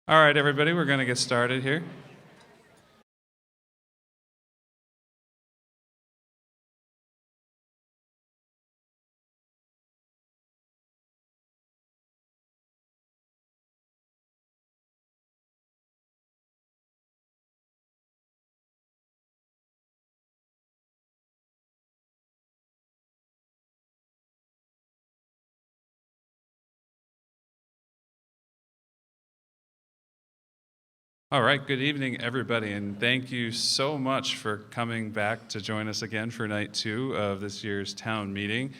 All right, everybody, we're going to get started here. All right, good evening, everybody, and thank you so much for coming back to join us again for night 2 of this year's town meeting.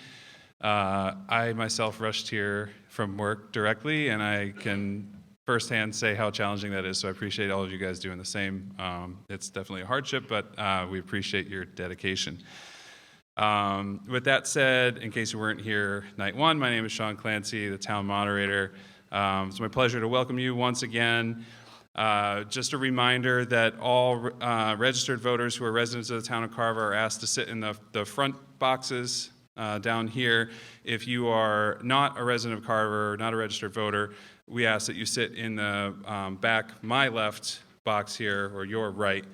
I myself rushed here from work directly, and I can firsthand say how challenging that is, so I appreciate all of you guys doing the same. It's definitely a hardship, but we appreciate your dedication. With that said, in case you weren't here night 1, my name is Sean Clancy, the town moderator. It's my pleasure to welcome you once again. Just a reminder that all registered voters who are residents of the town of Carver are asked to sit in the front boxes down here. If you are not a resident of Carver, not a registered voter, we ask that you sit in the back, my left box here, or your right,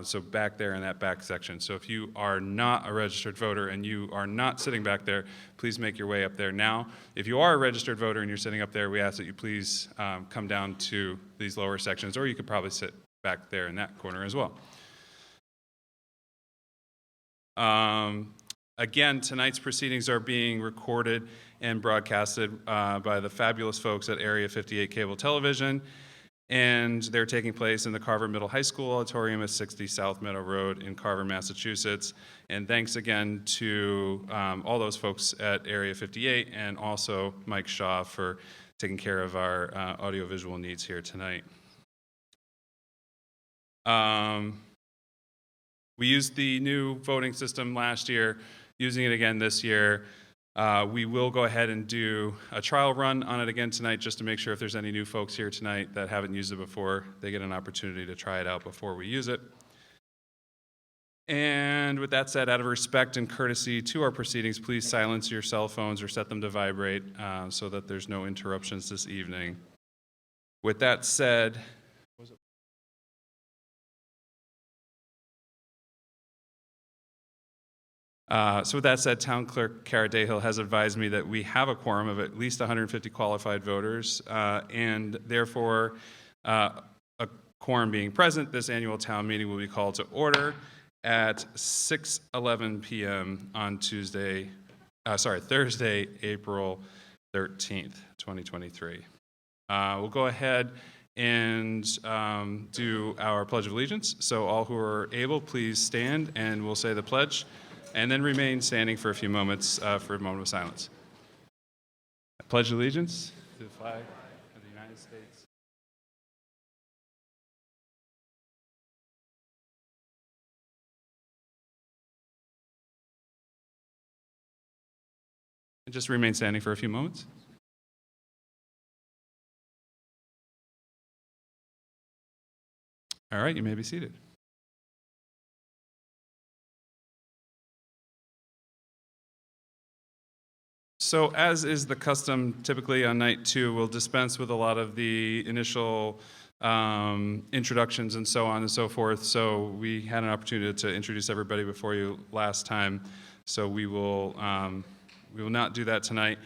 so back there in that back section. So if you are not a registered voter and you are not sitting back there, please make your way up there now. If you are a registered voter and you're sitting up there, we ask that you please come down to these lower sections, or you could probably sit back there in that corner as well. Again, tonight's proceedings are being recorded and broadcasted by the fabulous folks at Area 58 Cable Television, and they're taking place in the Carver Middle High School auditorium at 60 South Meadow Road in Carver, Massachusetts. And thanks again to all those folks at Area 58 and also Mike Shaw for taking care of our audiovisual needs here tonight. We used the new voting system last year, using it again this year. We will go ahead and do a trial run on it again tonight just to make sure if there's any new folks here tonight that haven't used it before, they get an opportunity to try it out before we use it. And with that said, out of respect and courtesy to our proceedings, please silence your cell phones or set them to vibrate so that there's no interruptions this evening. With that said, Town Clerk Kara Dayhill has advised me that we have a quorum of at least 150 qualified voters, and therefore, a quorum being present, this annual town meeting will be called to order at 6:11 p.m. on Thursday, April 13th, 2023. We'll go ahead and do our Pledge of Allegiance. So all who are able, please stand and we'll say the pledge, and then remain standing for a few moments for a moment of silence. I pledge allegiance to the flag of the United States. And just remain standing for a few moments. All right, you may be seated. So as is the custom typically on night 2, we'll dispense with a lot of the initial introductions and so on and so forth. So we had an opportunity to introduce everybody before you last time. So we will not do that tonight.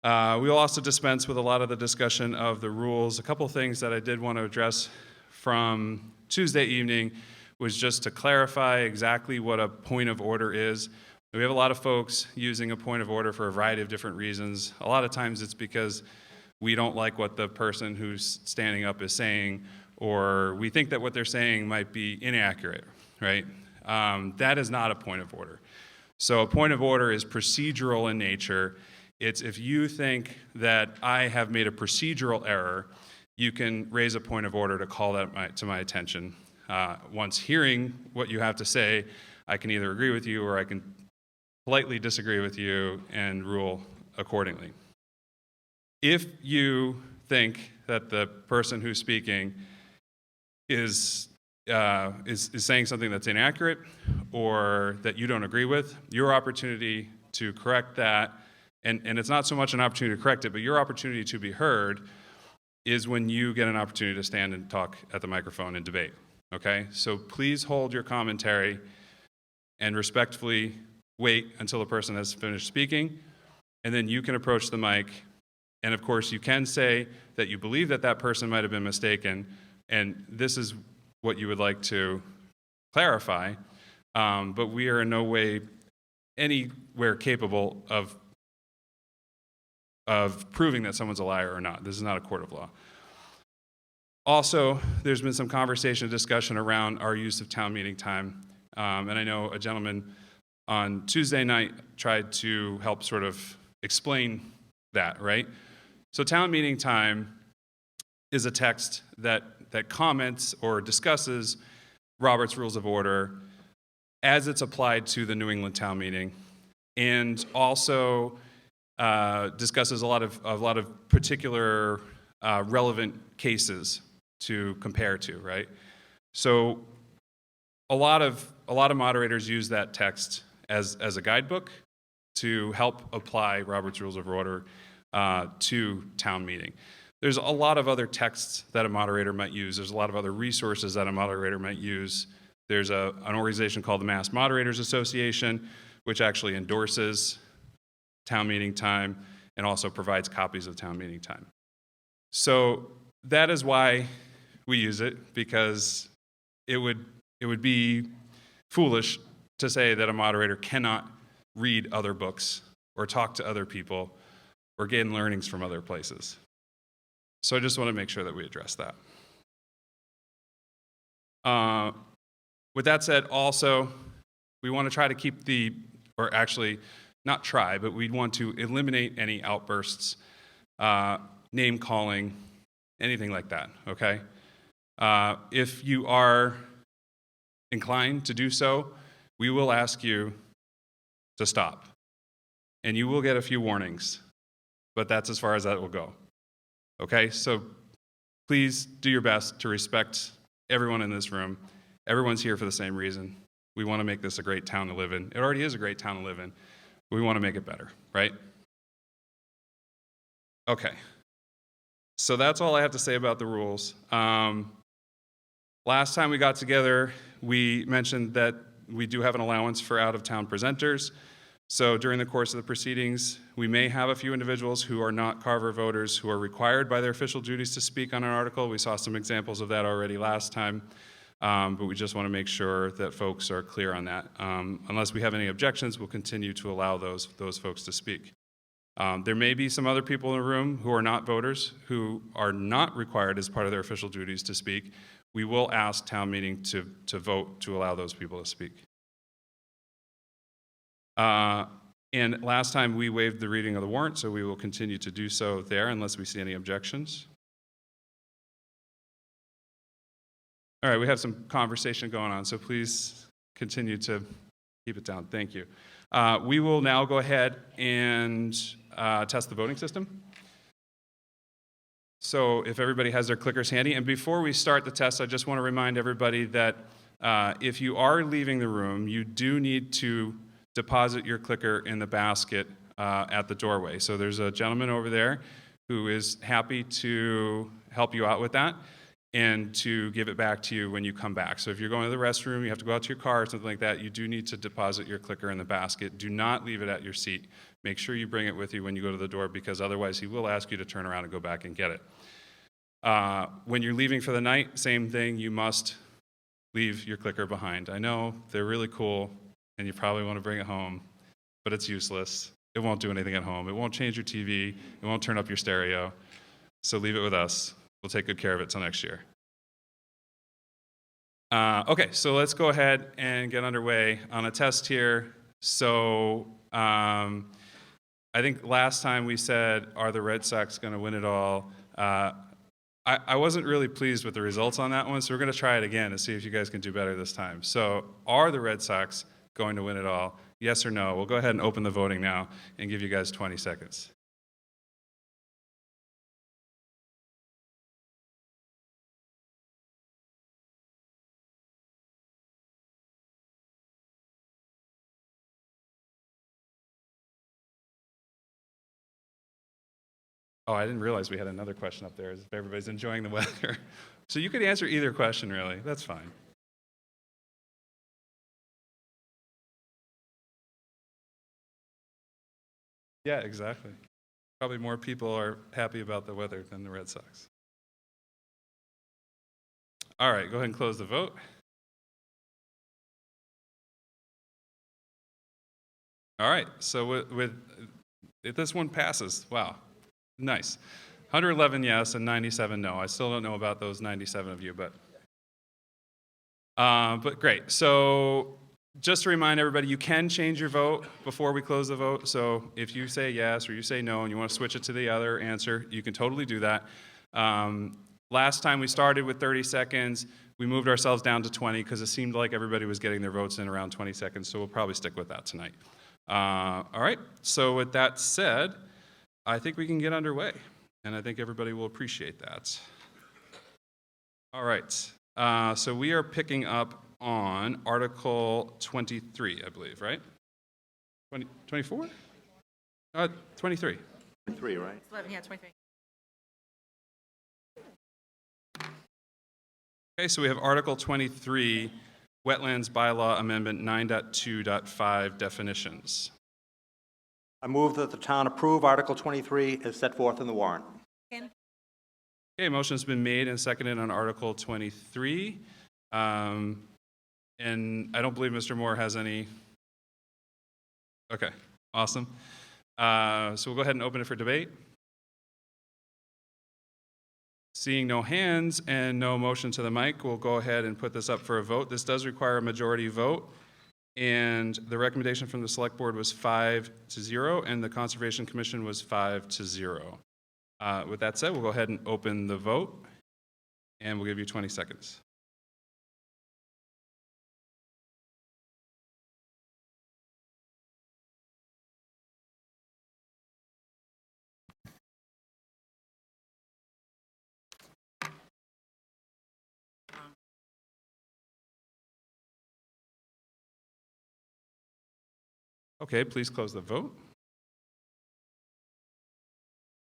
We will also dispense with a lot of the discussion of the rules. A couple things that I did want to address from Tuesday evening was just to clarify exactly what a point of order is. We have a lot of folks using a point of order for a variety of different reasons. A lot of times it's because we don't like what the person who's standing up is saying, or we think that what they're saying might be inaccurate, right? That is not a point of order. So a point of order is procedural in nature. It's if you think that I have made a procedural error, you can raise a point of order to call that to my attention. Once hearing what you have to say, I can either agree with you or I can politely disagree with you and rule accordingly. If you think that the person who's speaking is saying something that's inaccurate or that you don't agree with, your opportunity to correct that, and it's not so much an opportunity to correct it, but your opportunity to be heard is when you get an opportunity to stand and talk at the microphone and debate, okay? So please hold your commentary and respectfully wait until the person has finished speaking, and then you can approach the mic. And of course, you can say that you believe that that person might have been mistaken, and this is what you would like to clarify, but we are in no way anywhere capable of proving that someone's a liar or not. This is not a court of law. Also, there's been some conversation and discussion around our use of town meeting time, and I know a gentleman on Tuesday night tried to help sort of explain that, right? So town meeting time is a text that comments or discusses Robert's Rules of Order as it's applied to the New England town meeting, and also discusses a lot of particular relevant cases to compare to, right? So a lot of moderators use that text as a guidebook to help apply Robert's Rules of Order to town meeting. There's a lot of other texts that a moderator might use. There's a lot of other resources that a moderator might use. There's an organization called the Mass Moderators Association, which actually endorses town meeting time and also provides copies of town meeting time. So that is why we use it, because it would be foolish to say that a moderator cannot read other books or talk to other people or gain learnings from other places. So I just want to make sure that we address that. With that said, also, we want to try to keep or actually not try, but we want to eliminate any outbursts, name calling, anything like that, okay? If you are inclined to do so, we will ask you to stop. And you will get a few warnings, but that's as far as that will go. Okay, so please do your best to respect everyone in this room. Everyone's here for the same reason. We want to make this a great town to live in. It already is a great town to live in. We want to make it better, right? Okay, so that's all I have to say about the rules. Last time we got together, we mentioned that we do have an allowance for out-of-town presenters. So during the course of the proceedings, we may have a few individuals who are not Carver voters who are required by their official duties to speak on an article. We saw some examples of that already last time, but we just want to make sure that folks are clear on that. Unless we have any objections, we'll continue to allow those folks to speak. There may be some other people in the room who are not voters, who are not required as part of their official duties to speak. We will ask town meeting to vote to allow those people to speak. And last time we waived the reading of the warrant, so we will continue to do so there unless we see any objections. All right, we have some conversation going on, so please continue to keep it down. Thank you. We will now go ahead and test the voting system. So if everybody has their clickers handy, and before we start the test, I just want to remind everybody that if you are leaving the room, you do need to deposit your clicker in the basket at the doorway. So there's a gentleman over there who is happy to help you out with that and to give it back to you when you come back. So if you're going to the restroom, you have to go out to your car or something like that, you do need to deposit your clicker in the basket. Do not leave it at your seat. Make sure you bring it with you when you go to the door, because otherwise he will ask you to turn around and go back and get it. When you're leaving for the night, same thing, you must leave your clicker behind. I know they're really cool, and you probably want to bring it home, but it's useless. It won't do anything at home. It won't change your TV. It won't turn up your stereo. So leave it with us. We'll take good care of it till next year. Okay, so let's go ahead and get underway on a test here. So I think last time we said, are the Red Sox going to win it all? I wasn't really pleased with the results on that one, so we're going to try it again to see if you guys can do better this time. So are the Red Sox going to win it all? Yes or no? We'll go ahead and open the voting now and give you guys 20 seconds. Oh, I didn't realize we had another question up there, if everybody's enjoying the weather. So you could answer either question, really. That's fine. Yeah, exactly. Probably more people are happy about the weather than the Red Sox. All right, go ahead and close the vote. All right, so if this one passes, wow, nice. 111 yes and 97 no. I still don't know about those 97 of you, but great. So just to remind everybody, you can change your vote before we close the vote. So if you say yes or you say no and you want to switch it to the other answer, you can totally do that. Last time we started with 30 seconds, we moved ourselves down to 20 because it seemed like everybody was getting their votes in around 20 seconds, so we'll probably stick with that tonight. All right, so with that said, I think we can get underway, and I think everybody will appreciate that. All right, so we are picking up on Article 23, I believe, right? 24? 23. 23, right? 11, yeah, 23. Okay, so we have Article 23, Wetlands Bylaw Amendment 9.2.5 definitions. I move that the town approve Article 23 as set forth in the warrant. Second. Okay, motion's been made and seconded on Article 23. And I don't believe Mr. Moore has any. Okay, awesome. So we'll go ahead and open it for debate. Seeing no hands and no motion to the mic, we'll go ahead and put this up for a vote. This does require a majority vote, and the recommendation from the Select Board was 5-0, and the Conservation Commission was 5-0. With that said, we'll go ahead and open the vote, and we'll give you 20 seconds. Okay, please close the vote.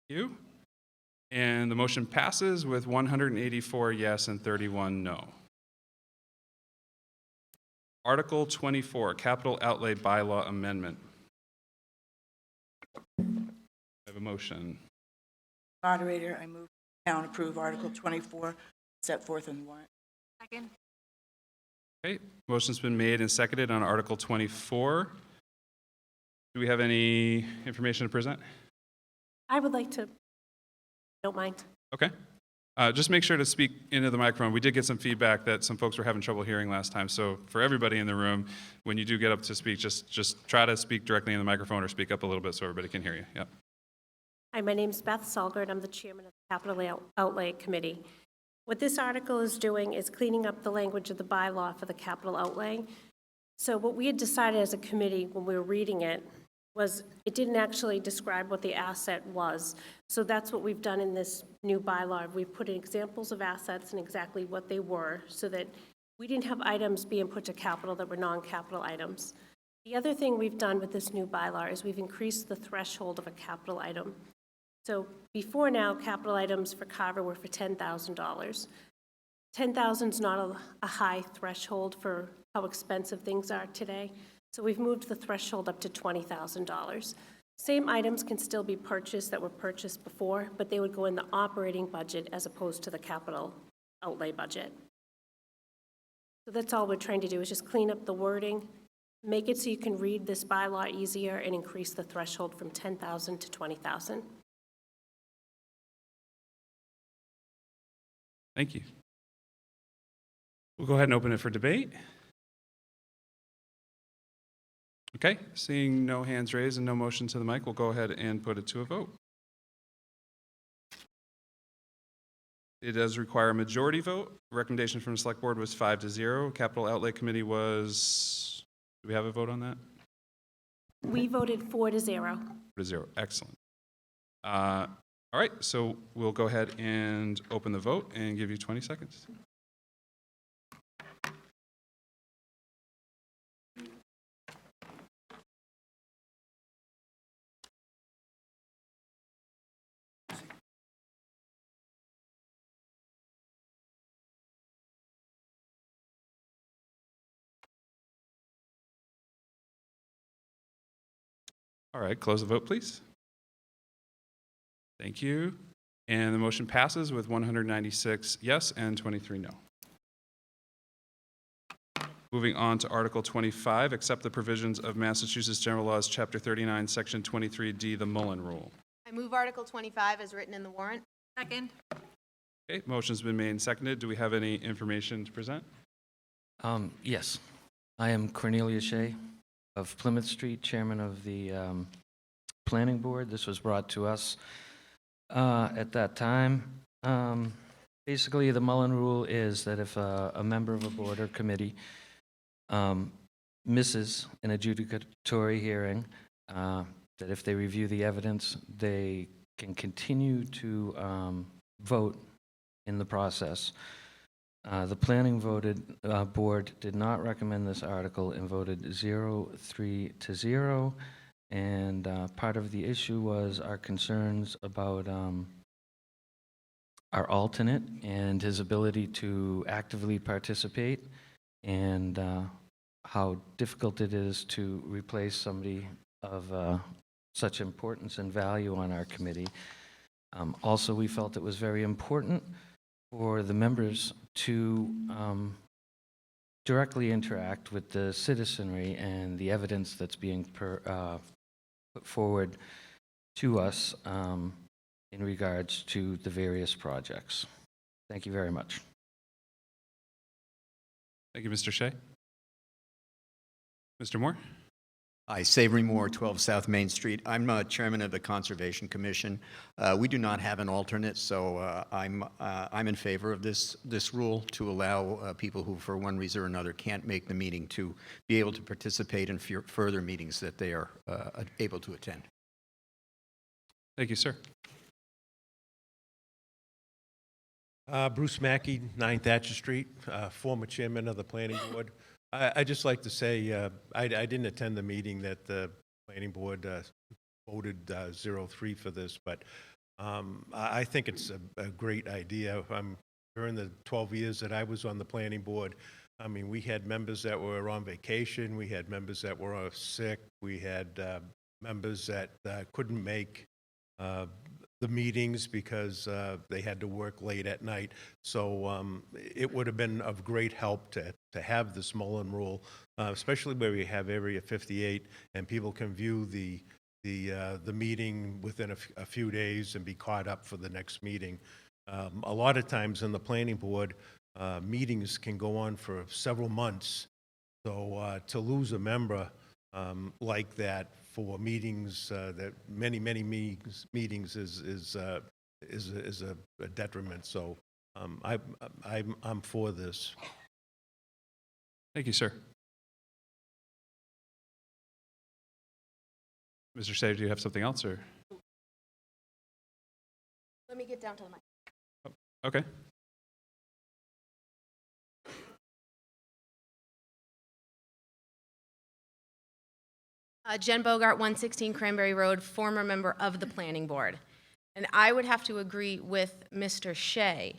Thank you. And the motion passes with 184 yes and 31 no. Article 24, Capital Outlay Bylaw Amendment. I have a motion. Moderator, I move the town approve Article 24 set forth in the warrant. Second. Okay, motion's been made and seconded on Article 24. Do we have any information to present? I would like to, don't mind. Okay. Just make sure to speak into the microphone. We did get some feedback that some folks were having trouble hearing last time. So for everybody in the room, when you do get up to speak, just try to speak directly in the microphone or speak up a little bit so everybody can hear you. Yep. Hi, my name is Beth Salgard. I'm the chairman of the Capital Outlay Committee. What this article is doing is cleaning up the language of the bylaw for the capital outlay. So what we had decided as a committee when we were reading it was it didn't actually describe what the asset was. So that's what we've done in this new bylaw. We've put in examples of assets and exactly what they were so that we didn't have items being put to capital that were non-capital items. The other thing we've done with this new bylaw is we've increased the threshold of a capital item. So before now, capital items for Carver were for $10,000. $10,000 is not a high threshold for how expensive things are today. So we've moved the threshold up to $20,000. Same items can still be purchased that were purchased before, but they would go in the operating budget as opposed to the capital outlay budget. So that's all we're trying to do is just clean up the wording, make it so you can read this bylaw easier, and increase the threshold from $10,000 to $20,000. Thank you. We'll go ahead and open it for debate. Okay, seeing no hands raised and no motion to the mic, we'll go ahead and put it to a vote. It does require a majority vote. Recommendation from the Select Board was 5-0. Capital Outlay Committee was, do we have a vote on that? We voted 4-0. 4-0, excellent. All right, so we'll go ahead and open the vote and give you 20 seconds. All right, close the vote, please. Thank you. And the motion passes with 196 yes and 23 no. Moving on to Article 25, accept the provisions of Massachusetts General Laws, Chapter 39, Section 23D, the Mullen Rule. I move Article 25 as written in the warrant. Second. Okay, motion's been made and seconded. Do we have any information to present? Yes. I am Cornelia Shea of Plymouth Street, chairman of the planning board. This was brought to us at that time. Basically, the Mullen Rule is that if a member of a board or committee misses an adjudicatory hearing, that if they review the evidence, they can continue to vote in the process. The planning board did not recommend this article and voted 0-3 to 0. And part of the issue was our concerns about our alternate and his ability to actively participate, and how difficult it is to replace somebody of such importance and value on our committee. Also, we felt it was very important for the members to directly interact with the citizenry and the evidence that's being put forward to us in regards to the various projects. Thank you very much. Thank you, Mr. Shea. Mr. Moore? Hi, Savory Moore, 12 South Main Street. I'm chairman of the Conservation Commission. We do not have an alternate, so I'm in favor of this rule to allow people who, for one reason or another, can't make the meeting to be able to participate in further meetings that they are able to attend. Thank you, sir. Bruce Mackey, 9 Thatcher Street, former chairman of the planning board. I'd just like to say I didn't attend the meeting that the planning board voted 0-3 for this, but I think it's a great idea. During the 12 years that I was on the planning board, I mean, we had members that were on vacation, we had members that were sick, we had members that couldn't make the meetings because they had to work late at night. So it would have been of great help to have this Mullen Rule, especially where we have Area 58 and people can view the meeting within a few days and be caught up for the next meeting. A lot of times in the planning board, meetings can go on for several months. So to lose a member like that for meetings that many meetings is a detriment. So I'm for this. Thank you, sir. Mr. Shea, do you have something else, or? Let me get down to the mic. Okay. Jen Bogart, 116 Cranberry Road, former member of the planning board. And I would have to agree with Mr. Shea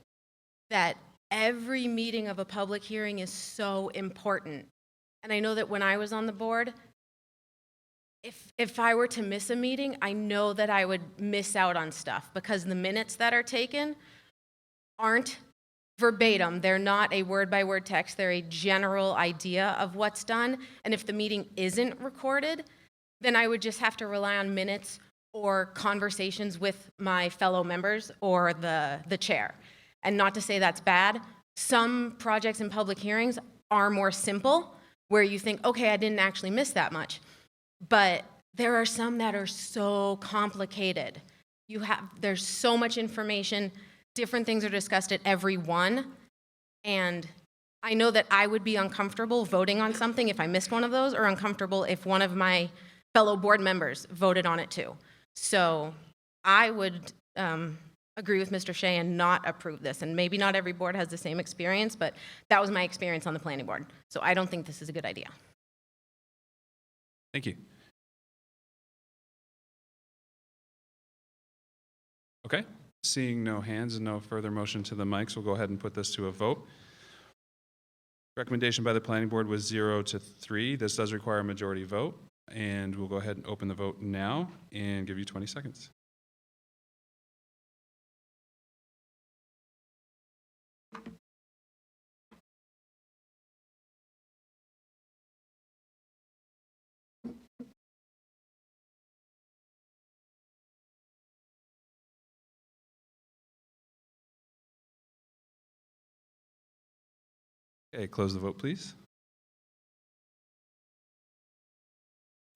that every meeting of a public hearing is so important. And I know that when I was on the board, if I were to miss a meeting, I know that I would miss out on stuff because the minutes that are taken aren't verbatim. They're not a word-by-word text. They're a general idea of what's done. And if the meeting isn't recorded, then I would just have to rely on minutes or conversations with my fellow members or the chair. And not to say that's bad. Some projects in public hearings are more simple, where you think, okay, I didn't actually miss that much. But there are some that are so complicated. There's so much information. Different things are discussed at every one. And I know that I would be uncomfortable voting on something if I missed one of those, or uncomfortable if one of my fellow board members voted on it too. So I would agree with Mr. Shea and not approve this. And maybe not every board has the same experience, but that was my experience on the planning board. So I don't think this is a good idea. Thank you. Okay. Seeing no hands and no further motion to the mics, we'll go ahead and put this to a vote. Recommendation by the planning board was 0-3. This does require a majority vote. And we'll go ahead and open the vote now and give you 20 seconds. Okay, close the vote, please.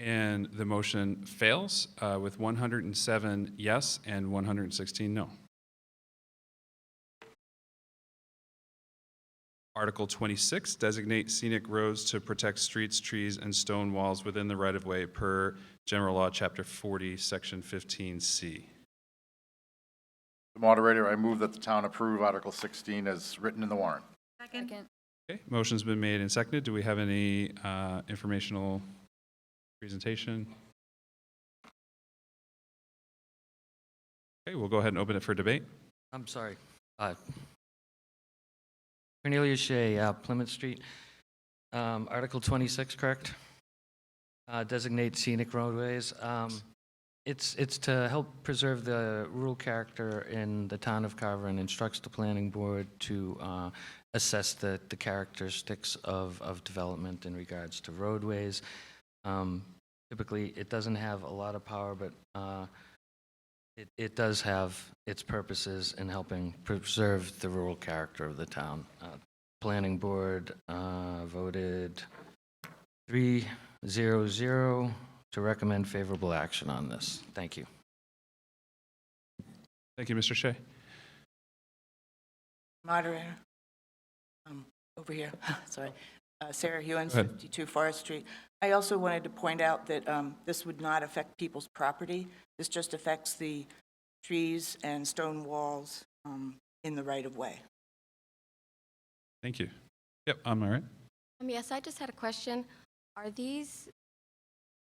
And the motion fails with 107 yes and 116 no. Article 26, designate scenic roads to protect streets, trees, and stone walls within the right-of-way per General Law, Chapter 40, Section 15C. The moderator, I move that the town approve Article 16 as written in the warrant. Second. Okay, motion's been made and seconded. Do we have any informational presentation? Okay, we'll go ahead and open it for debate. I'm sorry. Cornelia Shea, Plymouth Street. Article 26, correct? Designate scenic roadways. It's to help preserve the rural character in the town of Carver and instructs the planning board to assess the characteristics of development in regards to roadways. Typically, it doesn't have a lot of power, but it does have its purposes in helping preserve the rural character of the town. Planning board voted 3-0-0 to recommend favorable action on this. Thank you. Thank you, Mr. Shea. Moderator, over here, sorry. Sarah Hewins, Go ahead. 52 Forest Street. I also wanted to point out that this would not affect people's property. This just affects the trees and stone walls in the right-of-way. Thank you. Yep, I'm all right. Yes, I just had a question. Are these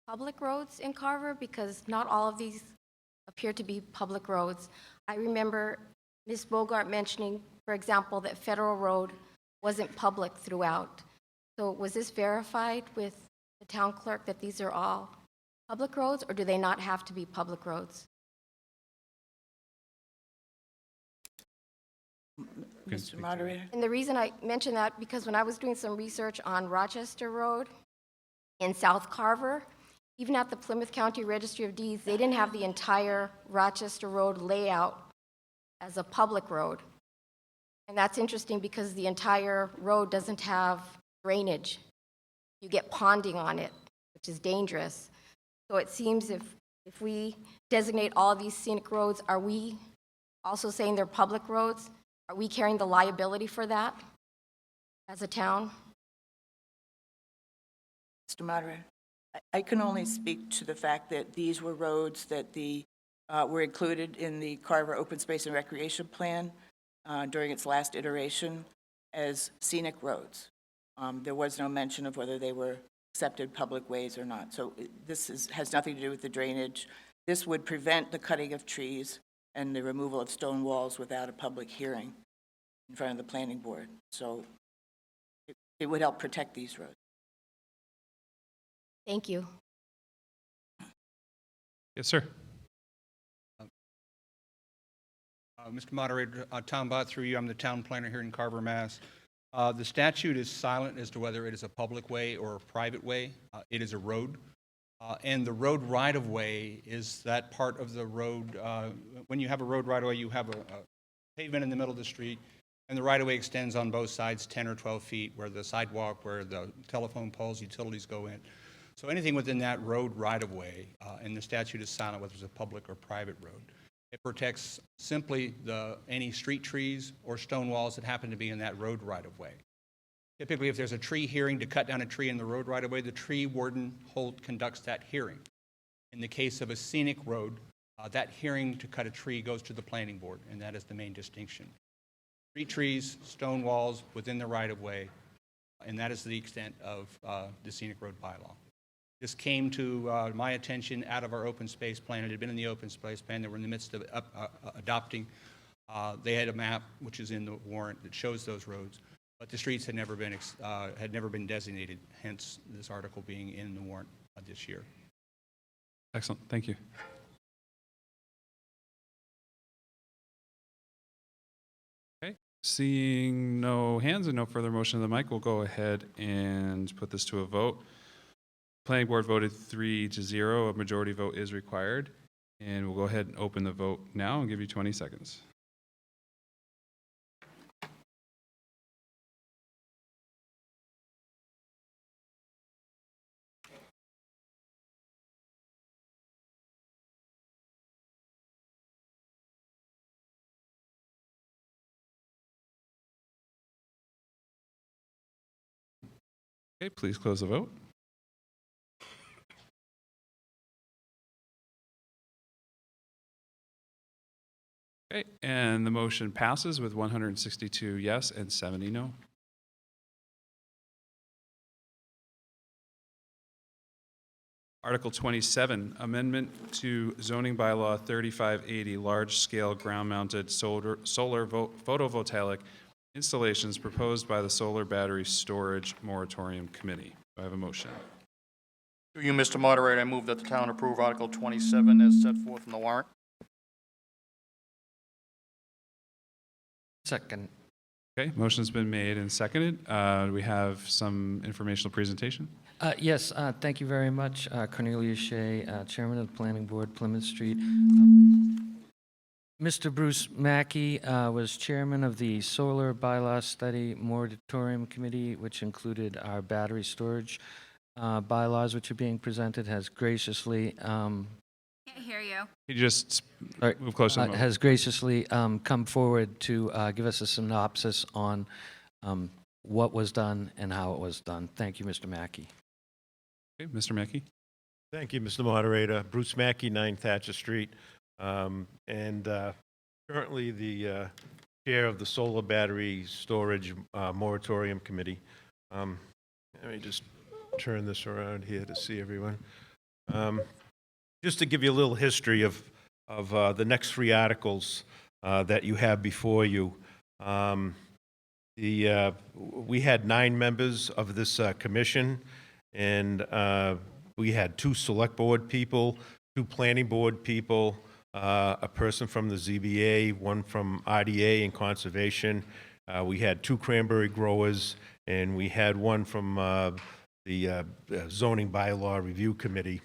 public roads in Carver? Because not all of these appear to be public roads. I remember Ms. Bogart mentioning, for example, that Federal Road wasn't public throughout. So was this verified with the town clerk that these are all public roads, or do they not have to be public roads? Can Mr. speak to Moderator? And the reason I mention that, because when I was doing some research on Rochester Road in South Carver, even at the Plymouth County Registry of Deeds, they didn't have the entire Rochester Road layout as a public road. And that's interesting because the entire road doesn't have drainage. You get ponding on it, which is dangerous. So it seems if we designate all of these scenic roads, are we also saying they're public roads? Are we carrying the liability for that as a town? Mr. Moderator, I can only speak to the fact that these were roads that were included in the Carver Open Space and Recreation Plan during its last iteration as scenic roads. There was no mention of whether they were accepted public ways or not. So this has nothing to do with the drainage. This would prevent the cutting of trees and the removal of stone walls without a public hearing in front of the planning board. So it would help protect these roads. Thank you. Yes, sir. Mr. Moderator, Tom Bott, through you, I'm the town planner here in Carver, Mass. The statute is silent as to whether it is a public way or a private way. It is a road. And the road right-of-way is that part of the road. When you have a road right-of-way, you have a pavement in the middle of the street, and the right-of-way extends on both sides 10 or 12 feet, where the sidewalk, where the telephone poles, utilities go in. So anything within that road right-of-way, and the statute is silent whether it's a public or private road. It protects simply any street trees or stone walls that happen to be in that road right-of-way. Typically, if there's a tree hearing to cut down a tree in the road right-of-way, the tree warden conducts that hearing. In the case of a scenic road, that hearing to cut a tree goes to the planning board, and that is the main distinction. Street trees, stone walls within the right-of-way, and that is the extent of the scenic road bylaw. This came to my attention out of our open space plan. It had been in the open space plan that we're in the midst of adopting. They had a map, which is in the warrant, that shows those roads, but the streets had never been designated, hence this article being in the warrant this year. Excellent, thank you. Okay, seeing no hands and no further motion of the mic, we'll go ahead and put this to a vote. Planning board voted 3-0. A majority vote is required. And we'll go ahead and open the vote now and give you 20 seconds. Okay, please close the vote. Okay, and the motion passes with 162 yes and 70 no. Article 27, amendment to zoning bylaw 3580, large-scale ground-mounted solar photovoltaic installations proposed by the Solar Battery Storage Moratorium Committee. Do I have a motion? Through you, Mr. Moderator, I move that the town approve Article 27 as set forth in the warrant. Second. Okay, motion's been made and seconded. Do we have some informational presentation? Yes, thank you very much. Cornelius Shea, Chairman of the Planning Board, Plymouth Street. Mr. Bruce Mackey was Chairman of the Solar Bylaw Study Moratorium Committee, which included our battery storage bylaws, which are being presented, has graciously Can't hear you. You just all right, move closer to the mic. has graciously come forward to give us a synopsis on what was done and how it was done. Thank you, Mr. Mackey. Okay, Mr. Mackey. Thank you, Mr. Moderator. Bruce Mackey, 9 Thatcher Street, and currently the chair of the Solar Battery Storage Moratorium Committee. Let me just turn this around here to see everyone. Just to give you a little history of the next 3 articles that you have before you. We had 9 members of this commission, and we had 2 select board people, 2 planning board people, a person from the ZBA, 1 from RDA and conservation. We had 2 cranberry growers, and we had 1 from the zoning bylaw review committee.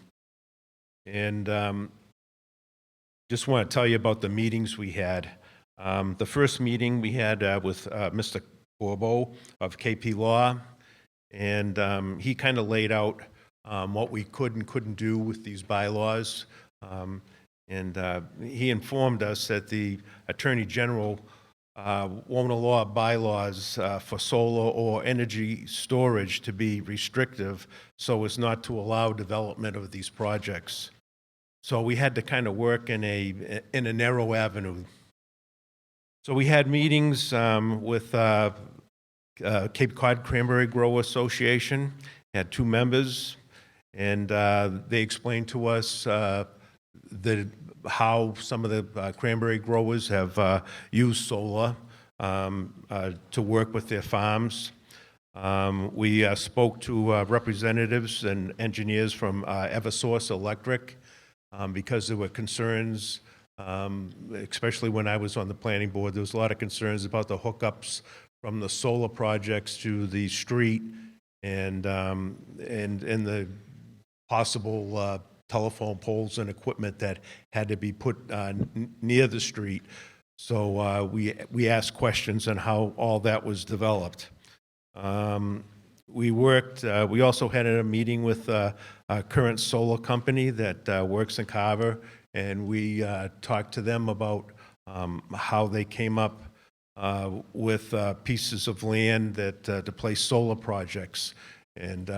And just want to tell you about the meetings we had. The first meeting we had with Mr. Corbeau of KP Law, and he kind of laid out what we could and couldn't do with these bylaws. And he informed us that the Attorney General won't allow bylaws for solar or energy storage to be restrictive so as not to allow development of these projects. So we had to kind of work in a narrow avenue. So we had meetings with Cape Cod Cranberry Grower Association, had 2 members, and they explained to us how some of the cranberry growers have used solar to work with their farms. We spoke to representatives and engineers from Eversource Electric because there were concerns, especially when I was on the planning board, there was a lot of concerns about the hookups from the solar projects to the street and the possible telephone poles and equipment that had to be put near the street. So we asked questions on how all that was developed. We worked, we also had a meeting with a current solar company that works in Carver, and we talked to them about how they came up with pieces of land that to place solar projects. And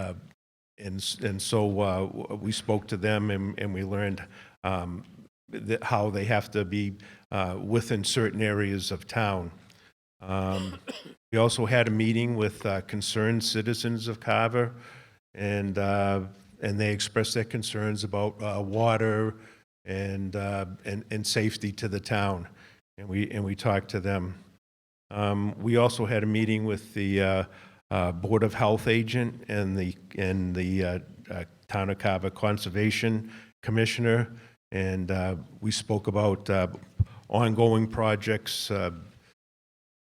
so we spoke to them, and we learned how they have to be within certain areas of town. We also had a meeting with concerned citizens of Carver, and they expressed their concerns about water and safety to the town, and we talked to them. We also had a meeting with the Board of Health agent and the Town of Carver Conservation Commissioner, and we spoke about ongoing projects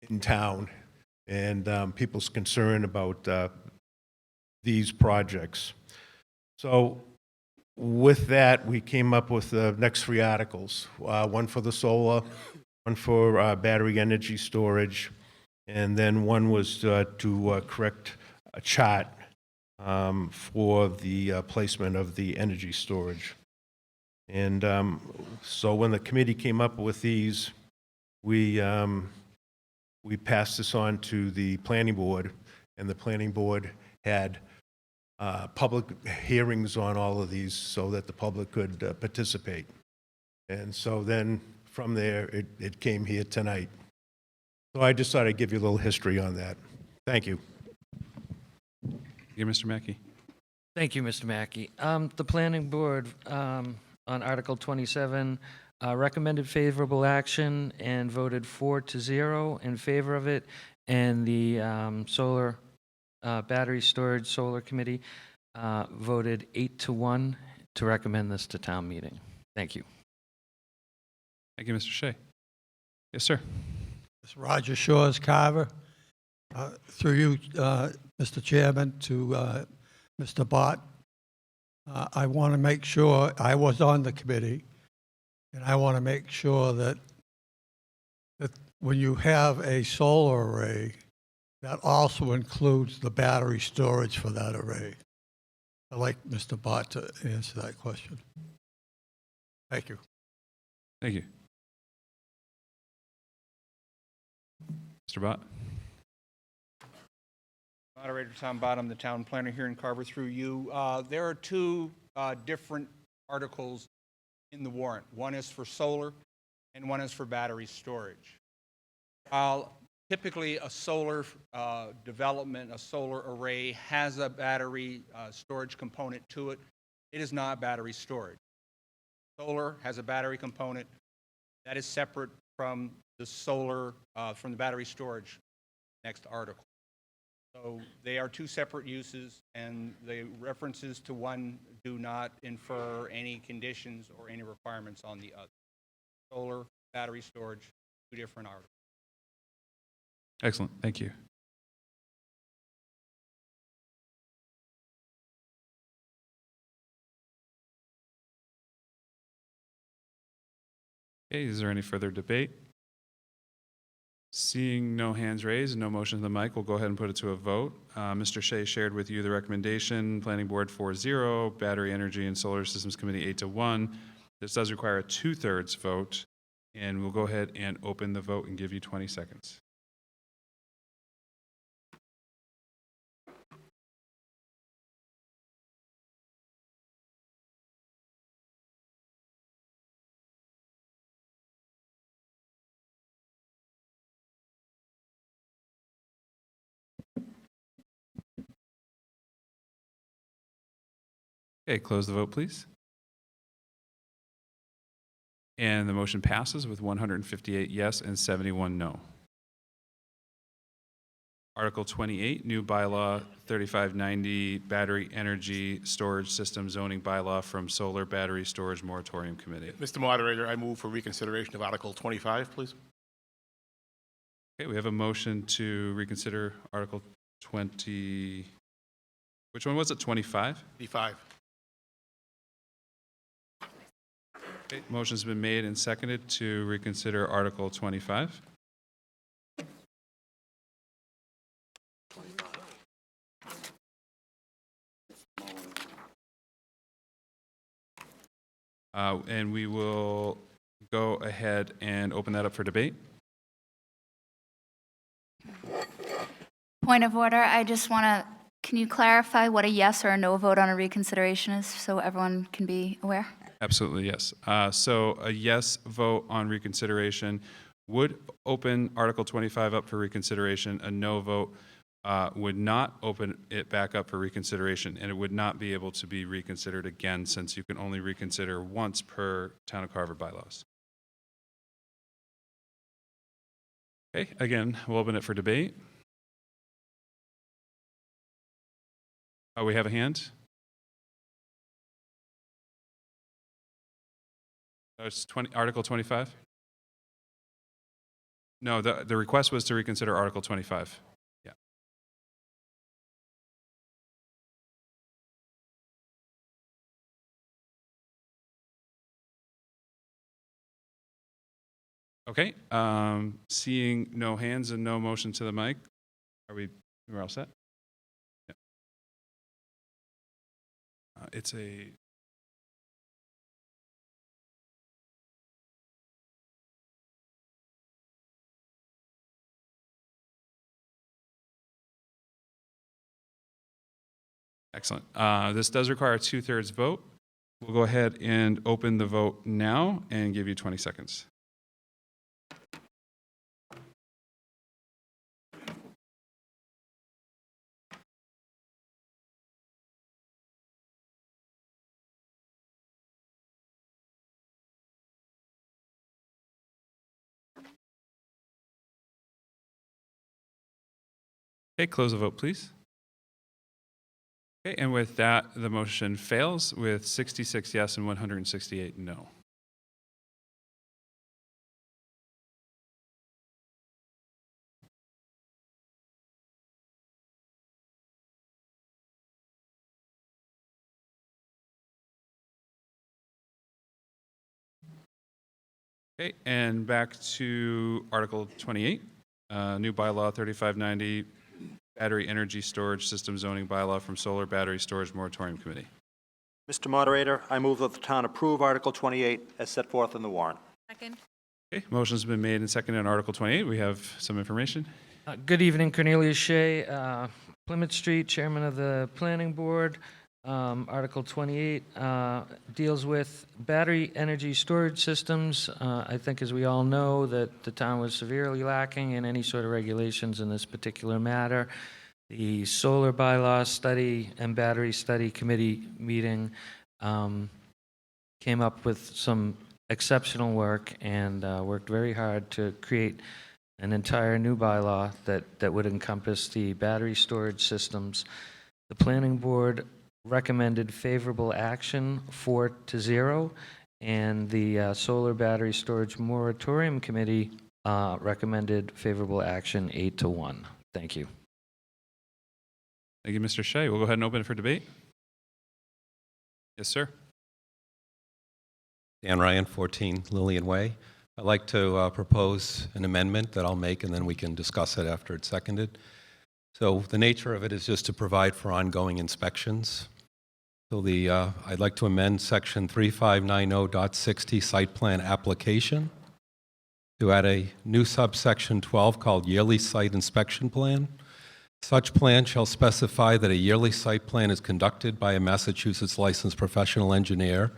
in town and people's concern about these projects. So with that, we came up with the next three articles, one for the solar, one for battery energy storage, and then one was to correct a chart for the placement of the energy storage. And so when the committee came up with these, we passed this on to the planning board, and the planning board had public hearings on all of these so that the public could participate. And so then from there, it came here tonight. So I just thought I'd give you a little history on that. Thank you. Yeah, Mr. Mackey. Thank you, Mr. Mackey. The planning board on Article 27 recommended favorable action and voted 4-0 in favor of it, and the solar battery storage solar committee voted 8-1 to recommend this to town meeting. Thank you. Thank you, Mr. Shea. Yes, sir. It's Roger Shaw's Carver. Through you, Mr. Chairman, to Mr. Bott. I want to make sure, I was on the committee, and I want to make sure that when you have a solar array, that also includes the battery storage for that array. I'd like Mr. Bott to answer that question. Thank you. Thank you. Mr. Bott. Moderator Tom Bottom, the town planner here in Carver, through you. There are two different articles in the warrant. One is for solar and one is for battery storage. While typically a solar development, a solar array has a battery storage component to it, it is not battery storage. Solar has a battery component that is separate from the solar, from the battery storage, next article. So they are two separate uses, and the references to one do not infer any conditions or any requirements on the other. Solar, battery storage, two different articles. Excellent. Thank you. Okay, is there any further debate? Seeing no hands raised, no motion to the mic, we'll go ahead and put it to a vote. Mr. Shea shared with you the recommendation, Planning Board 4-0, Battery Energy and Solar Systems Committee 8-1. This does require a 2/3 vote, and we'll go ahead and open the vote and give you 20 seconds. Okay, close the vote, please. And the motion passes with 158 yes and 71 no. Article 28, new bylaw 3590, battery energy storage system zoning bylaw from Solar Battery Storage Moratorium Committee. Mr. Moderator, I move for reconsideration of Article 25, please. Okay, we have a motion to reconsider Article 20. Which one was it? 25? 25. Okay, motion's been made and seconded to reconsider Article 25. And we will go ahead and open that up for debate. Point of order, I just want to, can you clarify what a yes or a no vote on a reconsideration is so everyone can be aware? Absolutely, yes. So a yes vote on reconsideration would open Article 25 up for reconsideration. A no vote would not open it back up for reconsideration, and it would not be able to be reconsidered again since you can only reconsider once per Town of Carver bylaws. Okay, again, we'll open it for debate. We have a hand. That's Article 25? No, the request was to reconsider Article 25. Yeah. Okay, seeing no hands and no motion to the mic, we're all set? Yeah. It's a, excellent. This does require a 2/3 vote. We'll go ahead and open the vote now and give you 20 seconds. Okay, close the vote, please. Okay, and with that, the motion fails with 66 yes and 168 no. Okay, and back to Article 28, new bylaw 3590, battery energy storage system zoning bylaw from Solar Battery Storage Moratorium Committee. Mr. Moderator, I move that the town approve Article 28 as set forth in the warrant. Second. Okay, motion's been made and seconded on Article 28. We have some information. Good evening, Cornelius Shea, Plymouth Street, Chairman of the Planning Board. Article 28 deals with battery energy storage systems. I think, as we all know, that the town was severely lacking in any sort of regulations in this particular matter. The solar bylaw study and battery study committee meeting came up with some exceptional work and worked very hard to create an entire new bylaw that would encompass the battery storage systems. The planning board recommended favorable action 4-0, and the Solar Battery Storage Moratorium Committee recommended favorable action 8-1. Thank you. Thank you, Mr. Shea. We'll go ahead and open it for debate. Yes, sir. Dan Ryan, 14 Lillian Way. I'd like to propose an amendment that I'll make, and then we can discuss it after it's seconded. So the nature of it is just to provide for ongoing inspections. So I'd like to amend section 3590.60 site plan application to add a new subsection 12 called yearly site inspection plan. Such plan shall specify that a yearly site plan is conducted by a Massachusetts licensed professional engineer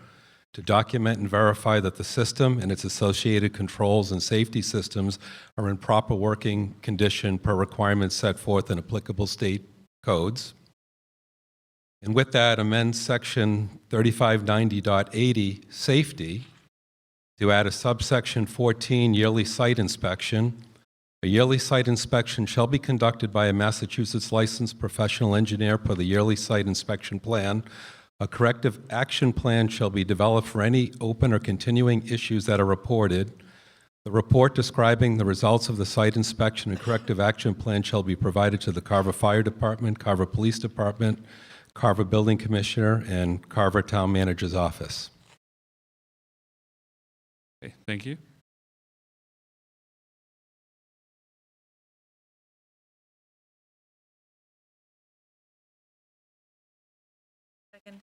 to document and verify that the system and its associated controls and safety systems are in proper working condition per requirements set forth in applicable state codes. And with that, amend section 3590.80 safety to add a subsection 14 yearly site inspection. A yearly site inspection shall be conducted by a Massachusetts licensed professional engineer per the yearly site inspection plan. A corrective action plan shall be developed for any open or continuing issues that are reported. The report describing the results of the site inspection and corrective action plan shall be provided to the Carver Fire Department, Carver Police Department, Carver Building Commissioner, and Carver Town Manager's Office. Okay, thank you. Second.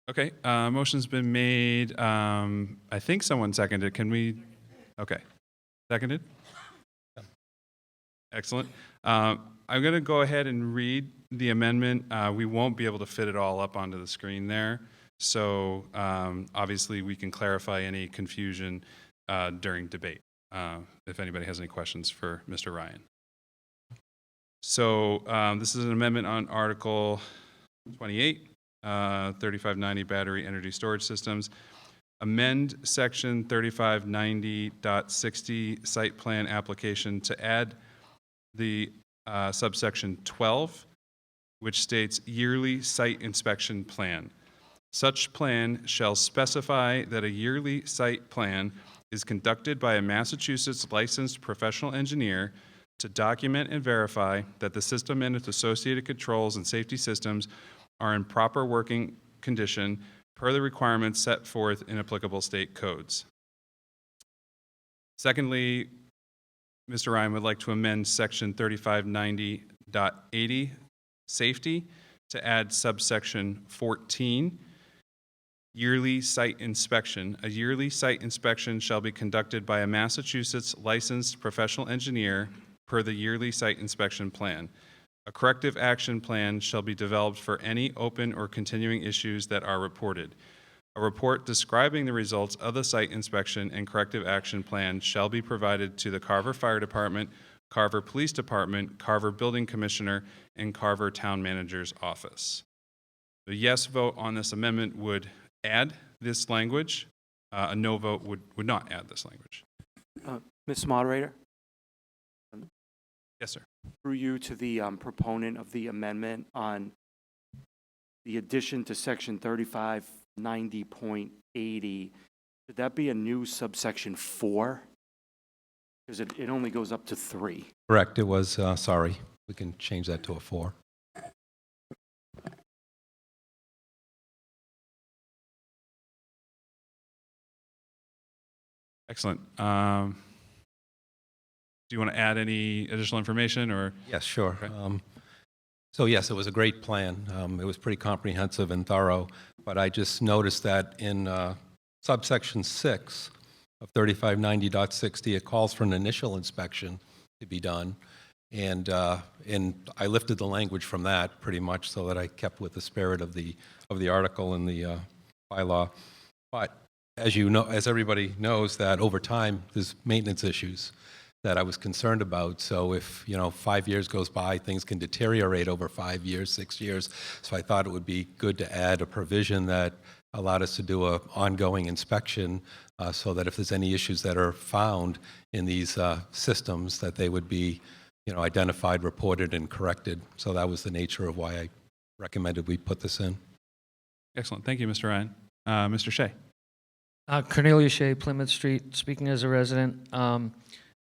Okay, motion's been made. I think someone seconded. Can we? Okay. Seconded? Excellent. I'm going to go ahead and read the amendment. We won't be able to fit it all up onto the screen there. So obviously we can clarify any confusion during debate if anybody has any questions for Mr. Ryan. So this is an amendment on Article 28, 3590 battery energy storage systems. Amend section 3590.60 site plan application to add the subsection 12, which states yearly site inspection plan. Such plan shall specify that a yearly site plan is conducted by a Massachusetts licensed professional engineer to document and verify that the system and its associated controls and safety systems are in proper working condition per the requirements set forth in applicable state codes. Secondly, Mr. Ryan would like to amend section 3590.80 safety to add subsection 14, yearly site inspection. A yearly site inspection shall be conducted by a Massachusetts licensed professional engineer per the yearly site inspection plan. A corrective action plan shall be developed for any open or continuing issues that are reported. A report describing the results of the site inspection and corrective action plan shall be provided to the Carver Fire Department, Carver Police Department, Carver Building Commissioner, and Carver Town Manager's Office. The yes vote on this amendment would add this language. A no vote would not add this language. Mr. Moderator, Yes, sir. through you to the proponent of the amendment on the addition to section 3590.80, should that be a new subsection 4? Because it only goes up to 3. Correct, it was, sorry, we can change that to a 4. Excellent. Do you want to add any additional information or? Yes, sure. Okay. So yes, it was a great plan. It was pretty comprehensive and thorough, but I just noticed that in subsection 6 of 3590.60, it calls for an initial inspection to be done. And I lifted the language from that pretty much so that I kept with the spirit of the article in the bylaw. But as you know, as everybody knows, that over time there's maintenance issues that I was concerned about. So if 5 years goes by, things can deteriorate over 5 years, 6 years. So I thought it would be good to add a provision that allowed us to do an ongoing inspection so that if there's any issues that are found in these systems, that they would be identified, reported, and corrected. So that was the nature of why I recommended we put this in. Excellent. Thank you, Mr. Ryan. Mr. Shea. Cornelia Shea, Plymouth Street, speaking as a resident.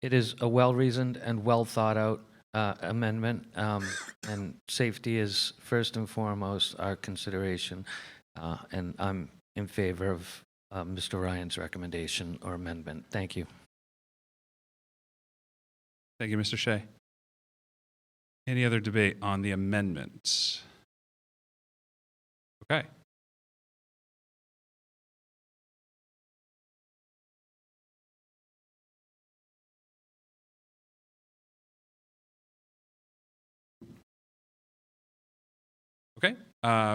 It is a well-reasoned and well-thought-out amendment, and safety is first and foremost our consideration, and I'm in favor of Mr. Ryan's recommendation or amendment. Thank you. Thank you, Mr. Shea. Any other debate on the amendment? Okay. Okay,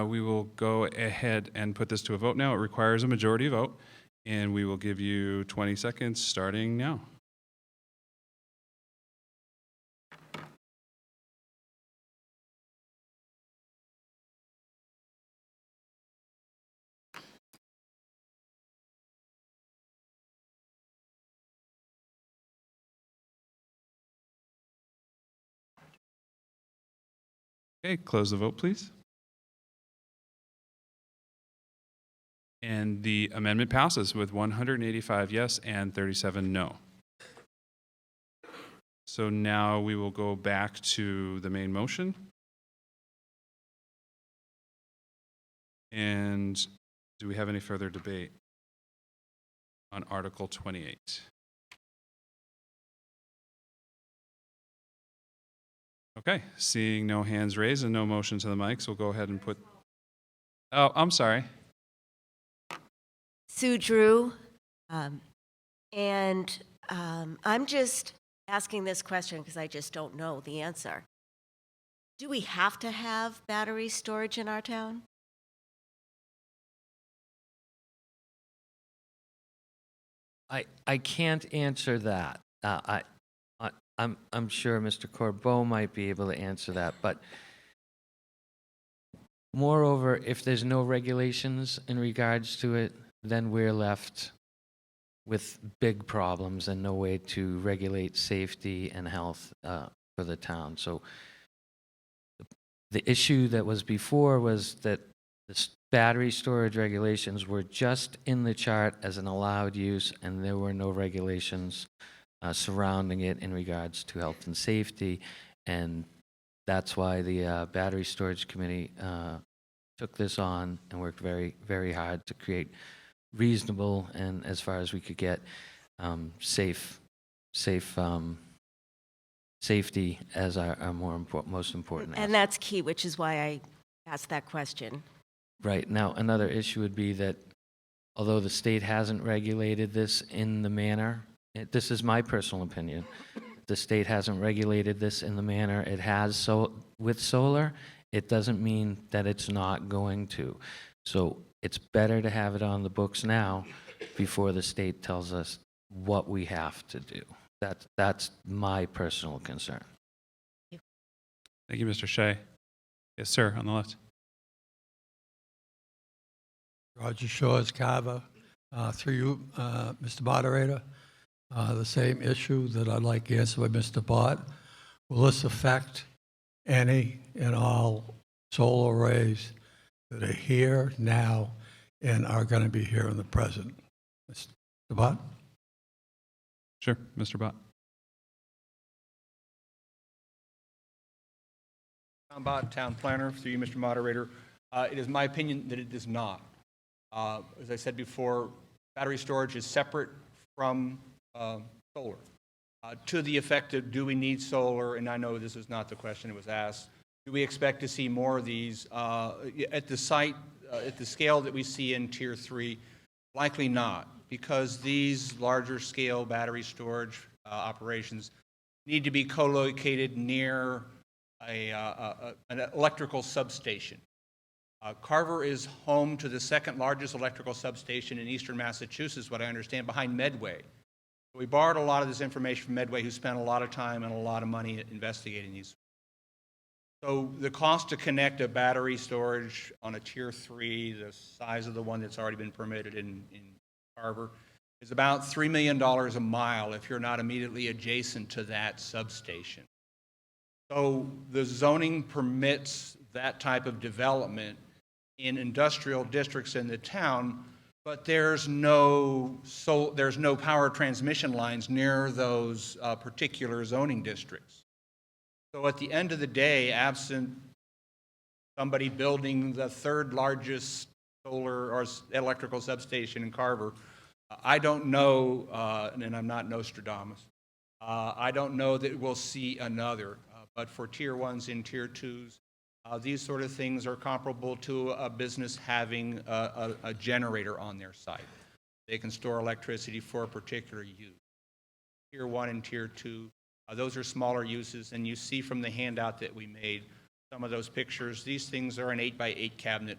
we will go ahead and put this to a vote now. It requires a majority vote, and we will give you 20 seconds starting now. Okay, close the vote, please. And the amendment passes with 185 yes and 37 no. So now we will go back to the main motion. And do we have any further debate on Article 28? Okay, seeing no hands raised and no motion to the mics, we'll go ahead and put, oh, I'm sorry. Sue Drew, and I'm just asking this question because I just don't know the answer. Do we have to have battery storage in our town? I can't answer that. I'm sure Mr. Corbeau might be able to answer that, but moreover, if there's no regulations in regards to it, then we're left with big problems and no way to regulate safety and health for the town. So the issue that was before was that the battery storage regulations were just in the chart as an allowed use, and there were no regulations surrounding it in regards to health and safety. And that's why the Battery Storage Committee took this on and worked very, very hard to create reasonable and, as far as we could get, safety as our most important And that's key, which is why I asked that question. Right. Now, another issue would be that although the state hasn't regulated this in the manner, this is my personal opinion, the state hasn't regulated this in the manner it has with solar, it doesn't mean that it's not going to. So it's better to have it on the books now before the state tells us what we have to do. That's my personal concern. Thank you, Mr. Shea. Yes, sir, on the left. Roger Shaw's Carver, through you, Mr. Moderator. The same issue that I'd like answered by Mr. Bott. Will this affect any and all solar arrays that are here now and are going to be here in the present? Mr. Bott? Sure, Mr. Bott. Tom Bott, Town Planner, through you, Mr. Moderator. It is my opinion that it does not. As I said before, battery storage is separate from solar. To the effect of, do we need solar? And I know this is not the question that was asked. Do we expect to see more of these at the site, at the scale that we see in Tier 3? Likely not, because these larger scale battery storage operations need to be co-located near an electrical substation. Carver is home to the second largest electrical substation in eastern Massachusetts, what I understand, behind Medway. We borrowed a lot of this information from Medway, who spent a lot of time and a lot of money investigating these. So the cost to connect a battery storage on a Tier 3, the size of the one that's already been permitted in Carver, is about $3 million a mile if you're not immediately adjacent to that substation. So the zoning permits that type of development in industrial districts in the town, but there's no power transmission lines near those particular zoning districts. So at the end of the day, absent somebody building the third largest solar or electrical substation in Carver, I don't know, and I'm not Nostradamus, I don't know that we'll see another. But for Tier 1s and Tier 2s, these sort of things are comparable to a business having a generator on their site. They can store electricity for a particular use. Tier 1 and Tier 2, those are smaller uses, and you see from the handout that we made some of those pictures. These things are an 8x8 cabinet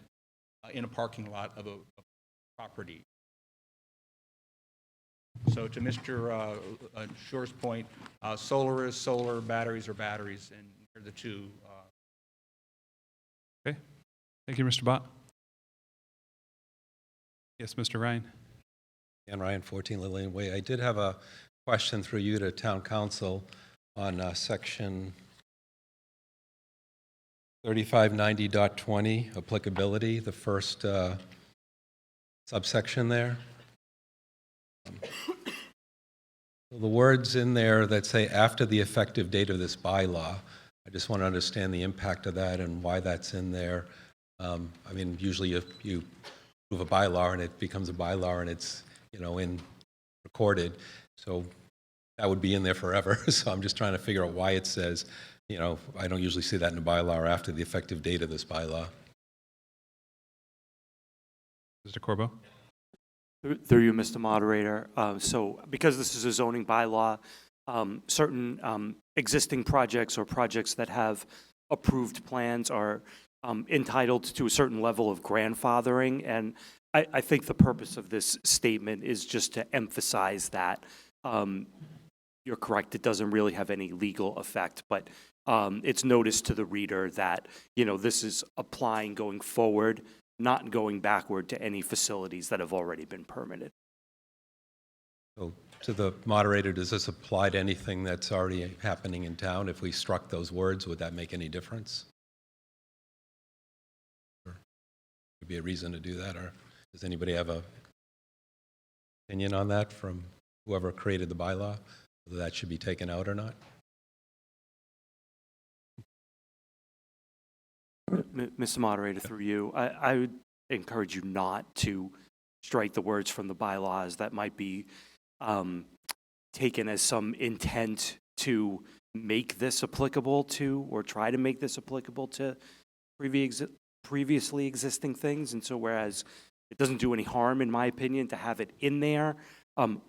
in a parking lot of a property. So to Mr. Shore's point, solar is solar, batteries are batteries, and they're the two. Okay. Thank you, Mr. Bott. Yes, Mr. Ryan. Dan Ryan, 14 Lillian Way. I did have a question through you to Town Council on section 3590.20, applicability, the first subsection there. The words in there that say after the effective date of this bylaw, I just want to understand the impact of that and why that's in there. I mean, usually if you move a bylaw and it becomes a bylaw and it's, recorded, so that would be in there forever. So I'm just trying to figure out why it says, I don't usually see that in a bylaw or after the effective date of this bylaw. Mr. Corbeau? Through you, Mr. Moderator. So because this is a zoning bylaw, certain existing projects or projects that have approved plans are entitled to a certain level of grandfathering. And I think the purpose of this statement is just to emphasize that. You're correct, it doesn't really have any legal effect, but it's notice to the reader that, this is applying going forward, not going backward to any facilities that have already been permitted. So to the moderator, does this apply to anything that's already happening in town? If we struck those words, would that make any difference? Or would be a reason to do that? Or does anybody have a opinion on that from whoever created the bylaw, whether that should be taken out or not? Mr. Moderator, through you, I would encourage you not to strike the words from the bylaws that might be taken as some intent to make this applicable to, or try to make this applicable to previously existing things. And so whereas it doesn't do any harm, in my opinion, to have it in there,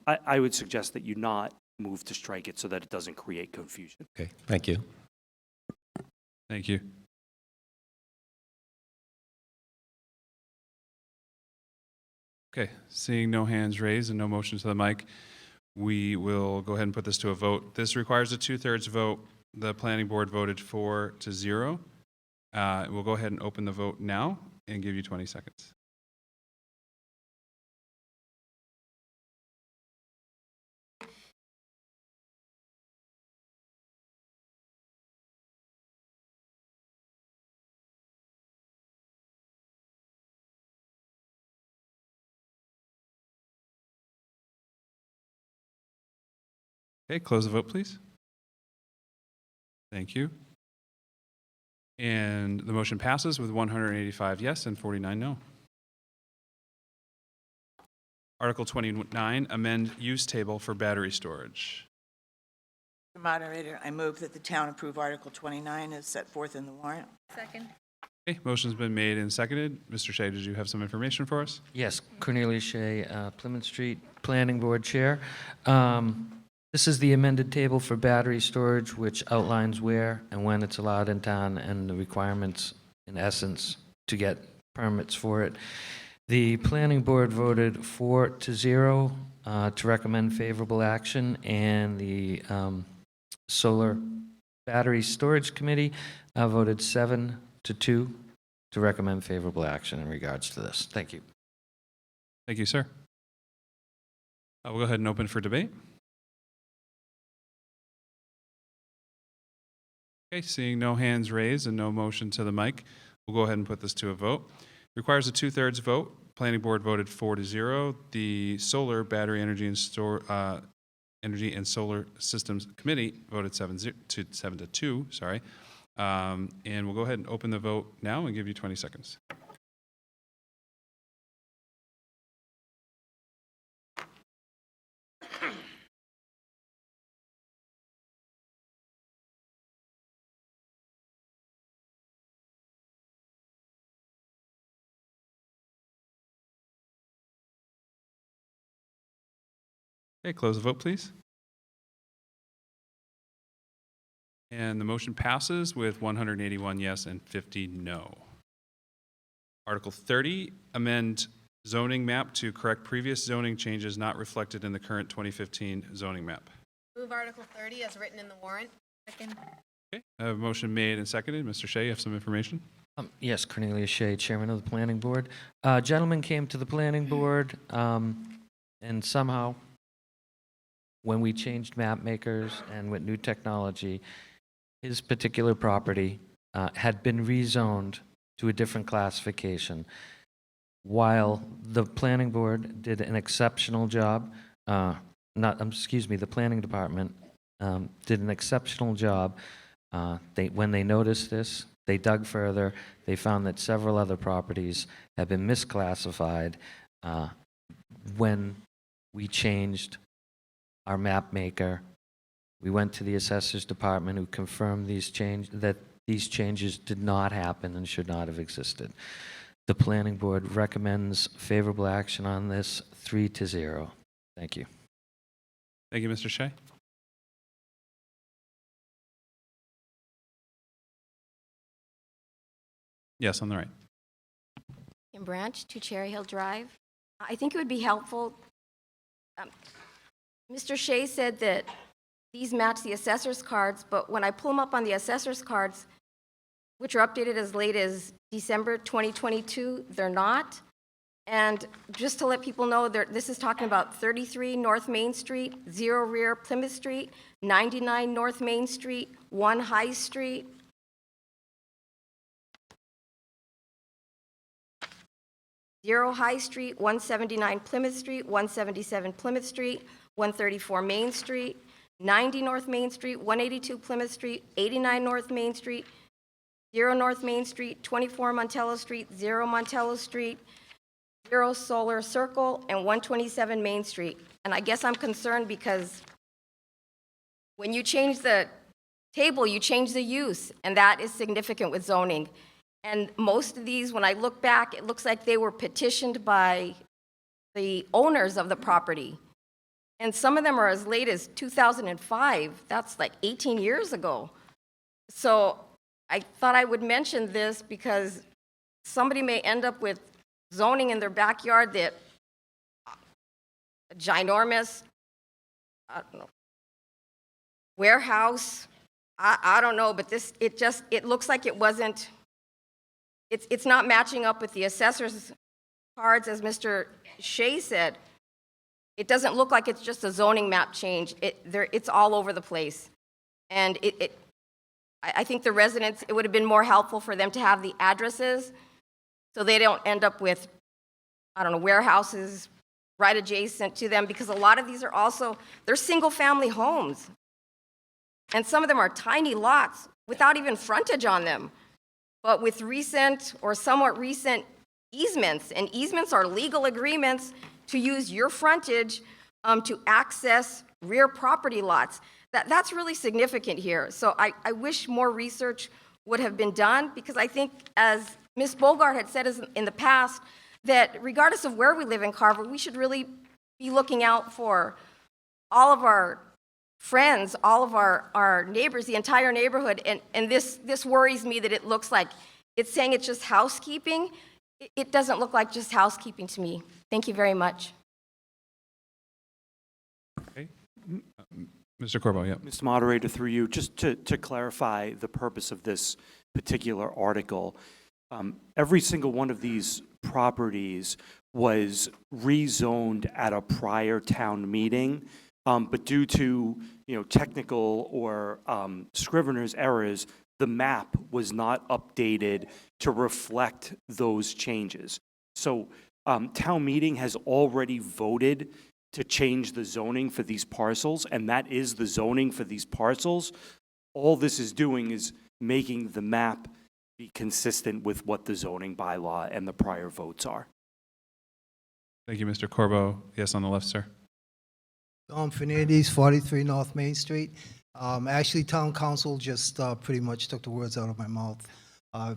I would suggest that you not move to strike it so that it doesn't create confusion. Okay, thank you. Thank you. Okay, seeing no hands raised and no motion to the mic, we will go ahead and put this to a vote. This requires a 2/3 vote. The planning board voted 4-0. We'll go ahead and open the vote now and give you 20 seconds. Okay, close the vote, please. Thank you. And the motion passes with 185 yes and 49 no. Article 29, amend use table for battery storage. Mr. Moderator, I move that the town approve Article 29 as set forth in the warrant. Second. Okay, motion's been made and seconded. Mr. Shea, did you have some information for us? Yes, Cornelia Shea, Plymouth Street Planning Board Chair. This is the amended table for battery storage, which outlines where and when it's allowed in town and the requirements, in essence, to get permits for it. The planning board voted 4-0 to recommend favorable action, and the Solar Battery Storage Committee voted 7-2 to recommend favorable action in regards to this. Thank you. Thank you, sir. We'll go ahead and open for debate. Okay, seeing no hands raised and no motion to the mic, we'll go ahead and put this to a vote. Requires a 2/3 vote. Planning board voted 4-0. The Solar Battery Energy and Solar Systems Committee voted 7-2. Sorry, and we'll go ahead and open the vote now and give you 20 seconds. Okay, close the vote, please. And the motion passes with 181 yes and 50 no. Article 30, amend zoning map to correct previous zoning changes not reflected in the current 2015 zoning map. Move Article 30 as written in the warrant. Second. Okay, I have a motion made and seconded. Mr. Shea, you have some information? Yes, Cornelia Shea, Chairman of the Planning Board. Gentleman came to the Planning Board, and somehow, when we changed map makers and with new technology, his particular property had been rezoned to a different classification. While the planning board did an exceptional job, the planning department did an exceptional job. When they noticed this, they dug further. They found that several other properties had been misclassified when we changed our map maker. We went to the assessor's department, who confirmed that these changes did not happen and should not have existed. The planning board recommends favorable action on this 3-0. Thank you. Thank you, Mr. Shea. Yes, on the right. Kim Branch, 2 Cherry Hill Drive. I think it would be helpful. Mr. Shea said that these match the assessor's cards, but when I pull them up on the assessor's cards, which are updated as late as December 2022, they're not. And just to let people know, this is talking about 33 North Main Street, 0 Rear Plymouth Street, 99 North Main Street, 1 High Street, 0 High Street, 179 Plymouth Street, 177 Plymouth Street, 134 Main Street, 90 North Main Street, 182 Plymouth Street, 89 North Main Street, 0 North Main Street, 24 Montello Street, 0 Montello Street, 0 Solar Circle, and 127 Main Street. And I guess I'm concerned because when you change the table, you change the use, and that is significant with zoning. And most of these, when I look back, it looks like they were petitioned by the owners of the property. And some of them are as late as 2005. That's like 18 years ago. So I thought I would mention this because somebody may end up with zoning in their backyard that ginormous, I don't know, warehouse, I don't know, but this, it looks like it wasn't, it's not matching up with the assessor's cards, as Mr. Shea said. It doesn't look like it's just a zoning map change. It's all over the place. And I think the residents, it would have been more helpful for them to have the addresses so they don't end up with, I don't know, warehouses right adjacent to them, because a lot of these are also, they're single-family homes. And some of them are tiny lots without even frontage on them, but with recent or somewhat recent easements. And easements are legal agreements to use your frontage to access rear property lots. That's really significant here. So I wish more research would have been done, because I think, as Ms. Bogart had said in the past, that regardless of where we live in Carver, we should really be looking out for all of our friends, all of our neighbors, the entire neighborhood. And this worries me that it looks like it's saying it's just housekeeping. It doesn't look like just housekeeping to me. Thank you very much. Okay. Mr. Corbo, yeah. Mr. Moderator, through you, just to clarify the purpose of this particular article, every single one of these properties was rezoned at a prior town meeting, but due to technical or scrivener's errors, the map was not updated to reflect those changes. So town meeting has already voted to change the zoning for these parcels, and that is the zoning for these parcels. All this is doing is making the map be consistent with what the zoning bylaw and the prior votes are. Thank you, Mr. Corbo. Yes, on the left, sir. Fernandez, 43 North Main Street. Actually, Town Council just pretty much took the words out of my mouth.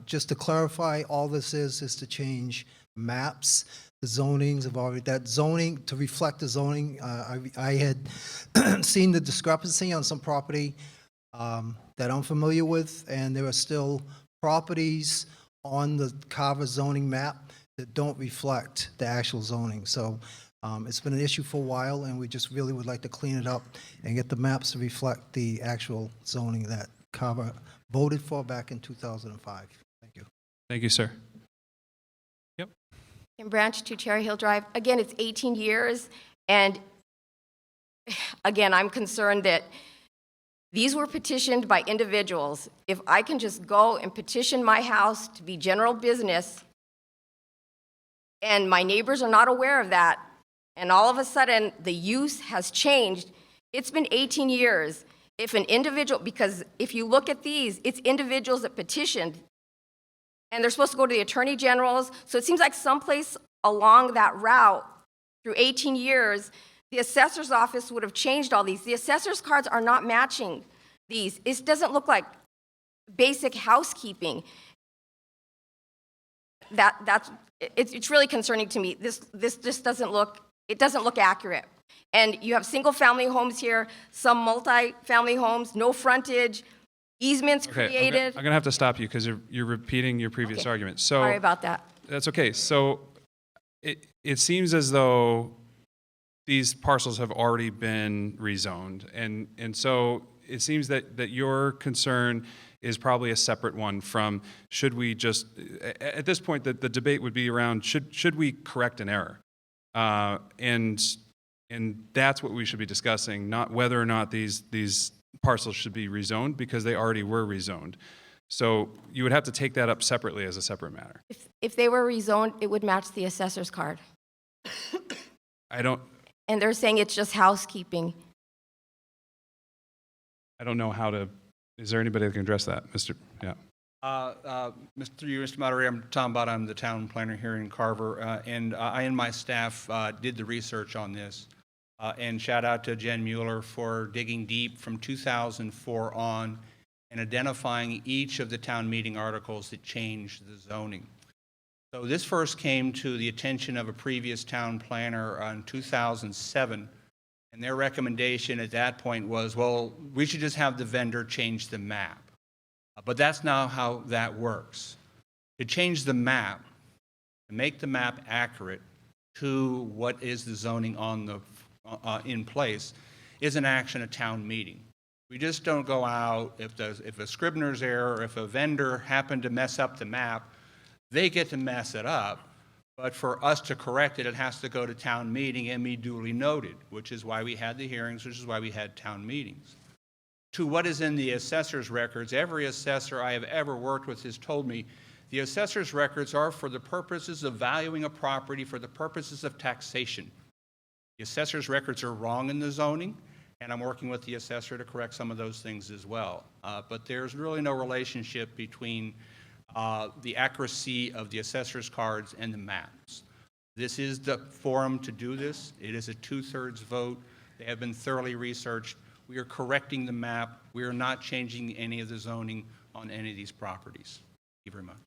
Just to clarify, all this is to change maps. The zonings have already, that zoning, to reflect the zoning, I had seen the discrepancy on some property that I'm familiar with, and there are still properties on the Carver zoning map that don't reflect the actual zoning. So it's been an issue for a while, and we just really would like to clean it up and get the maps to reflect the actual zoning that Carver voted for back in 2005. Thank you. Thank you, sir. Yep. Kim Branch, 2 Cherry Hill Drive. Again, it's 18 years, and again, I'm concerned that these were petitioned by individuals. If I can just go and petition my house to be general business, and my neighbors are not aware of that, and all of a sudden the use has changed, it's been 18 years. If an individual, because if you look at these, it's individuals that petitioned, and they're supposed to go to the attorney generals, so it seems like someplace along that route through 18 years, the assessor's office would have changed all these. The assessor's cards are not matching these. It doesn't look like basic housekeeping. It's really concerning to me. This just doesn't look It doesn't look accurate. And you have single-family homes here, some multi-family homes, no frontage, easements Okay, created. I'm gonna have to stop you because you're repeating your previous Okay. argument. So Sorry about that. that's okay. So it seems as though these parcels have already been rezoned, and so it seems that your concern is probably a separate one from should we just at this point the debate would be around should we correct an error, and that's what we should be discussing, not whether or not these parcels should be rezoned because they already were rezoned. So you would have to take that up separately as a separate matter. If they were rezoned, it would match the assessor's card. I don't And they're saying it's just housekeeping. know how to. Is there anybody that can address that, Mr. Yeah. Mr. Moderator, I'm Tom Bott. I'm the town planner here in Carver, and I and my staff did the research on this. And shout out to Jen Mueller for digging deep from 2004 on and identifying each of the town meeting articles that changed the zoning. So this first came to the attention of a previous town planner in 2007, and their recommendation at that point was, well, we should just have the vendor change the map. But that's not how that works. To change the map, to make the map accurate to what is the zoning on the in place, is an action at town meeting. We just don't go out, if a Scribner's error, if a vendor happened to mess up the map, they get to mess it up. But for us to correct it, it has to go to town meeting and be duly noted, which is why we had the hearings, which is why we had town meetings. To what is in the assessor's records, every assessor I have ever worked with has told me the assessor's records are for the purposes of valuing a property, for the purposes of taxation. The assessor's records are wrong in the zoning, and I'm working with the assessor to correct some of those things as well. But there's really no relationship between the accuracy of the assessor's cards and the maps. This is the forum to do this. It is a 2/3 vote. They have been thoroughly researched. We are correcting the map. We are not changing any of the zoning on any of these properties. Thank you very much.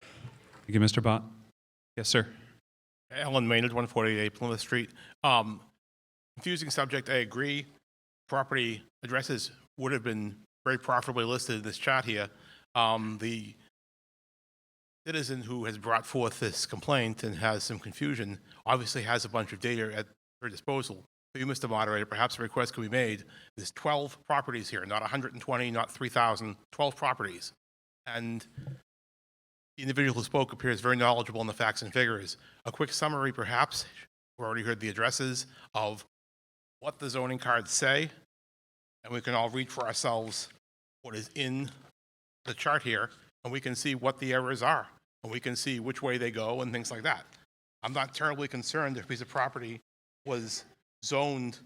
Thank you, Mr. Bott. Yes, sir. Alan Maynard, 148 Plymouth Street. Confusing subject, I agree. Property addresses would have been very profitably listed in this chart here. The citizen who has brought forth this complaint and has some confusion obviously has a bunch of data at her disposal. For you, Mr. Moderator, perhaps a request could be made. There's 12 properties here, not 120, not 3,000, 12 properties. And the individual who spoke appears very knowledgeable in the facts and figures. A quick summary, perhaps. We already heard the addresses of what the zoning cards say, and we can all read for ourselves what is in the chart here, and we can see what the errors are, and we can see which way they go and things like that. I'm not terribly concerned if a piece of property was zoned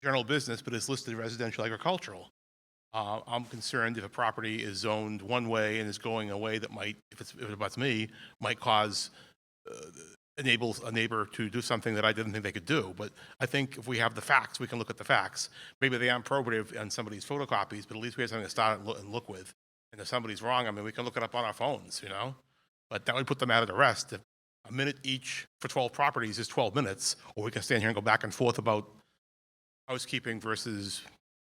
general business but is listed residential agricultural. I'm concerned if a property is zoned one way and is going a way that might, if it abuts me, might cause, enable a neighbor to do something that I didn't think they could do. But I think if we have the facts, we can look at the facts. Maybe they aren't probative on somebody's photocopies, but at least we have something to start and look with. And if somebody's wrong, I mean, we can look it up on our phones, you know? But that would put them out of the rest. If a minute each for 12 properties is 12 minutes, or we can stand here and go back and forth about housekeeping versus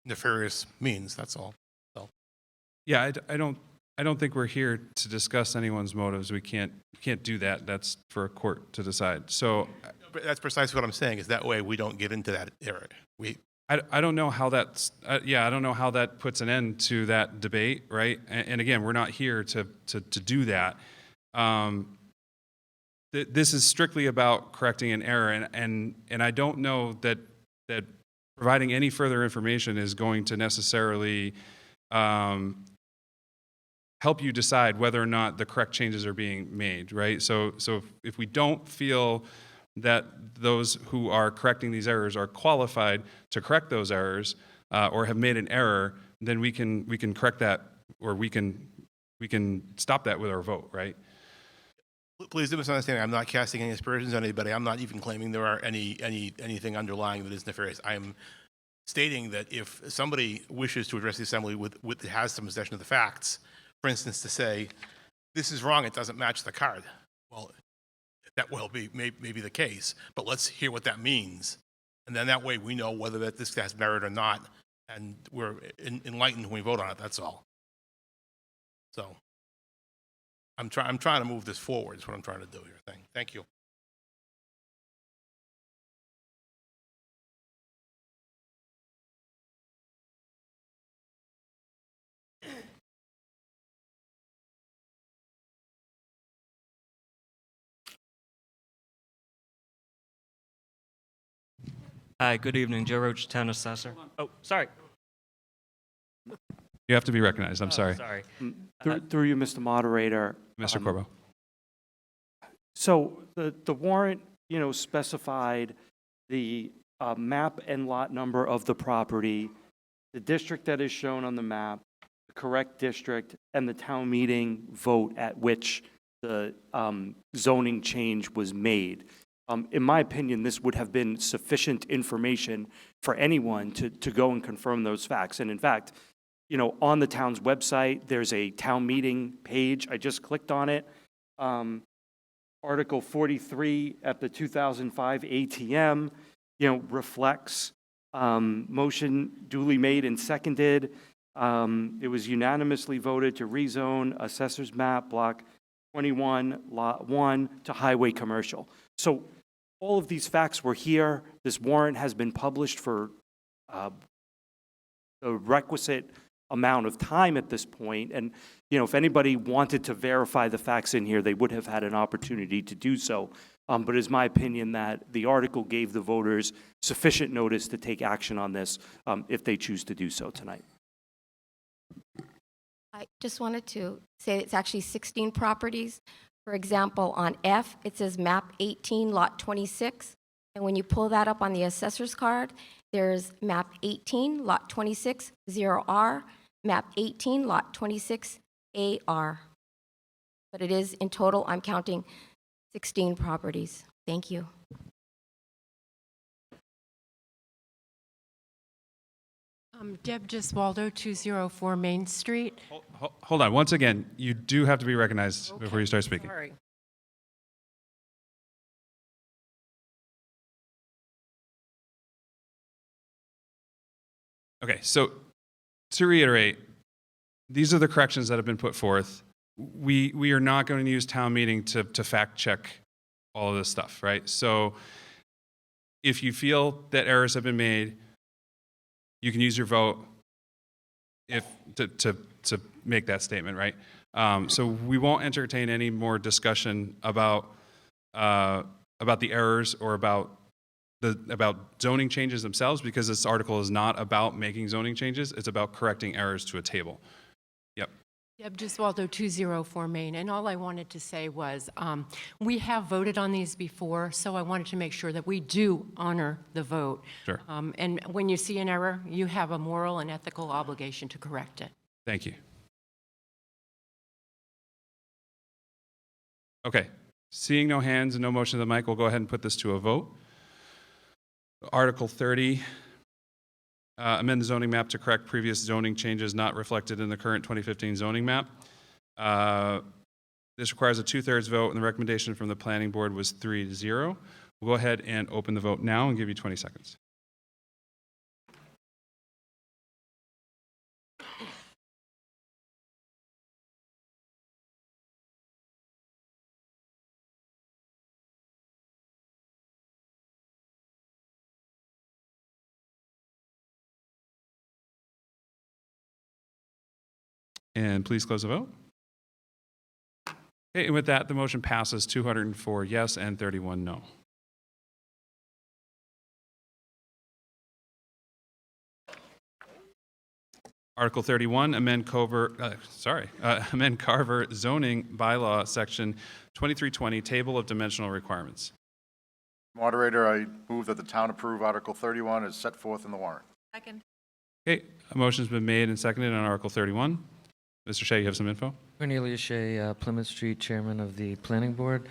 nefarious means, that's all. So. Yeah, I don't think we're here to discuss anyone's motives. We can't do that. That's for a court to decide. So But that's precisely what I'm saying, is that way we don't get into that area. I don't know how that's, I don't know how that puts an end to that debate, right? And again, we're not here to do that. This is strictly about correcting an error, and I don't know that providing any further information is going to necessarily help you decide whether or not the correct changes are being made, right? So if we don't feel that those who are correcting these errors are qualified to correct those errors or have made an error, then we can correct that, or we can stop that with our vote, right? Please do misunderstand. I'm not casting any aspersions on anybody. I'm not even claiming there are anything underlying that is nefarious. I'm stating that if somebody wishes to address the assembly has some possession of the facts, for instance, to say this is wrong, it doesn't match the card. Well, that may be the case, but let's hear what that means. And then that way we know whether this has merit or not, and we're enlightened when we vote on it, that's all. So I'm trying to move this forward is what I'm trying to do here. Thank you. Hi, good evening. Joe Roach, Town Assessor. Oh, sorry. You have to be recognized. I'm sorry. Sorry. Through you, Mr. Moderator. Mr. Corbo. So the warrant, specified the map and lot number of the property, the district that is shown on the map, the correct district, and the town meeting vote at which the zoning change was made. In my opinion, this would have been sufficient information for anyone to go and confirm those facts. And in fact, on the town's website, there's a town meeting page. I just clicked on it. Article 43 at the 2005 ATM, reflects motion duly made and seconded. It was unanimously voted to rezone assessor's map block 21, lot 1 to highway commercial. So all of these facts were here. This warrant has been published for the requisite amount of time at this point. And, if anybody wanted to verify the facts in here, they would have had an opportunity to do so. But it's my opinion that the article gave the voters sufficient notice to take action on this if they choose to do so tonight. I just wanted to say it's actually 16 properties. For example, on F, it says map 18, lot 26. And when you pull that up on the assessor's card, there's map 18, lot 26, 0R, map 18, lot 26, AR. But it is, in total, I'm counting 16 properties. Thank you. Deb Giswaldo, 204 Main Street. Hold on. Once again, you do have to be recognized before you start speaking. Sorry. Okay, so to reiterate, these are the corrections that have been put forth. We are not going to use town meeting to fact check all of this stuff, right? So if you feel that errors have been made, you can use your vote to make that statement, right? So we won't entertain any more discussion about the errors or about zoning changes themselves, because this article is not about making zoning changes. It's about correcting errors to a table. Yep. Deb Giswaldo, 204 Main. And all I wanted to say was we have voted on these before, so I wanted to make sure that we do honor the vote. Sure. And when you see an error, you have a moral and ethical obligation to correct it. Thank you. Okay. Seeing no hands and no motion to the mic, we'll go ahead and put this to a vote. Article 30, amend the zoning map to correct previous zoning changes not reflected in the current 2015 zoning map. This requires a 2/3 vote, and the recommendation from the planning board was 3-0. We'll go ahead and open the vote now and give you 20 seconds. And please close the vote. Okay, and with that, the motion passes 204 yes and 31 no. Article 31, amend Carver zoning bylaw section 2320, table of dimensional requirements. Moderator, I move that the town approve Article 31 as set forth in the warrant. Second. Okay, a motion's been made and seconded on Article 31. Mr. Shea, you have some info? Cornelius Shea, Plymouth Street, Chairman of the Planning Board.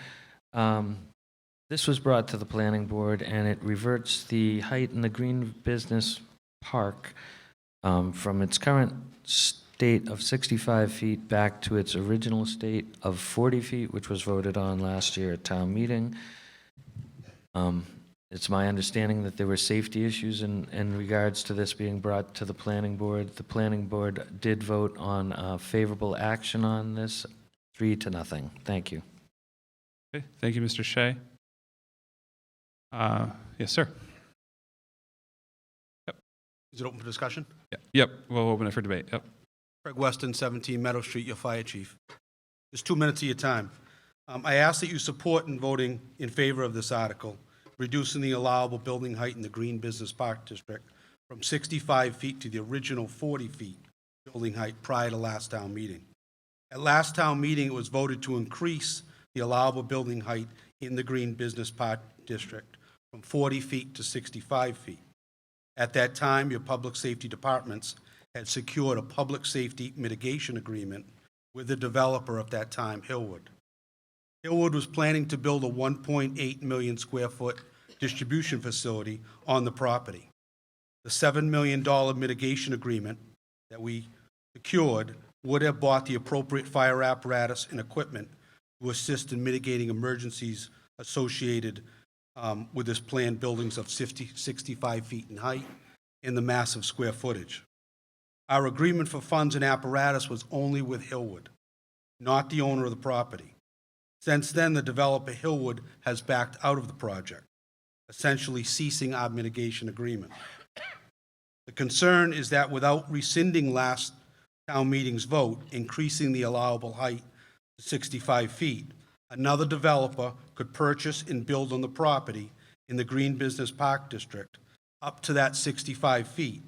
This was brought to the Planning Board, and it reverts the height in the Green Business Park from its current state of 65 feet back to its original state of 40 feet, which was voted on last year at town meeting. It's my understanding that there were safety issues in regards to this being brought to the planning board. The planning board did vote on favorable action on this, 3-0. Thank you. Okay, thank you, Mr. Shea. Yes, sir. Is it open for discussion? Yep, we'll open it for debate. Yep. Craig Weston, 17 Meadow Street, your fire chief. Just 2 minutes of your time. I ask that you support in voting in favor of this article, reducing the allowable building height in the Green Business Park District from 65 feet to the original 40 feet building height prior to last town meeting. At last town meeting, it was voted to increase the allowable building height in the Green Business Park District from 40 feet to 65 feet. At that time, your public safety departments had secured a public safety mitigation agreement with the developer of that time, Hillwood. Hillwood was planning to build a 1.8 million square foot distribution facility on the property. The $7 million mitigation agreement that we secured would have bought the appropriate fire apparatus and equipment to assist in mitigating emergencies associated with this planned buildings of 65 feet in height and the massive square footage. Our agreement for funds and apparatus was only with Hillwood, not the owner of the property. Since then, the developer Hillwood has backed out of the project, essentially ceasing our mitigation agreement. The concern is that without rescinding last town meeting's vote, increasing the allowable height to 65 feet, another developer could purchase and build on the property in the Green Business Park District up to that 65 feet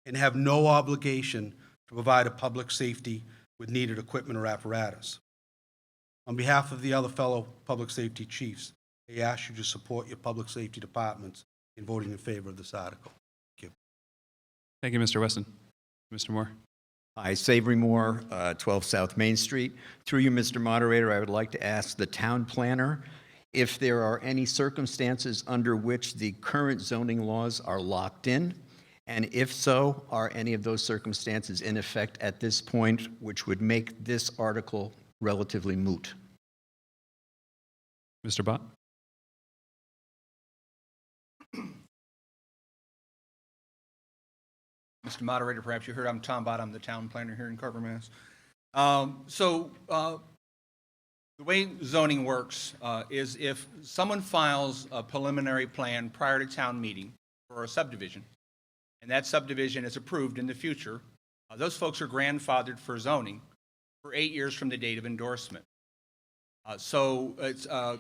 and have no obligation to provide a public safety with needed equipment or apparatus. On behalf of the other fellow public safety chiefs, I ask you to support your public safety departments in voting in favor of this article. Thank you. Thank you, Mr. Weston. Mr. Moore. Hi, Savory Moore, 12 South Main Street. Through you, Mr. Moderator, I would like to ask the town planner if there are any circumstances under which the current zoning laws are locked in, and if so, are any of those circumstances in effect at this point, which would make this article relatively moot? Mr. Bott. Mr. Moderator, perhaps you heard I'm Tom Bott. I'm the town planner here in Carver, Mass. The way zoning works is if someone files a preliminary plan prior to town meeting for a subdivision, and that subdivision is approved in the future, those folks are grandfathered for zoning for 8 years from the date of endorsement. So it's one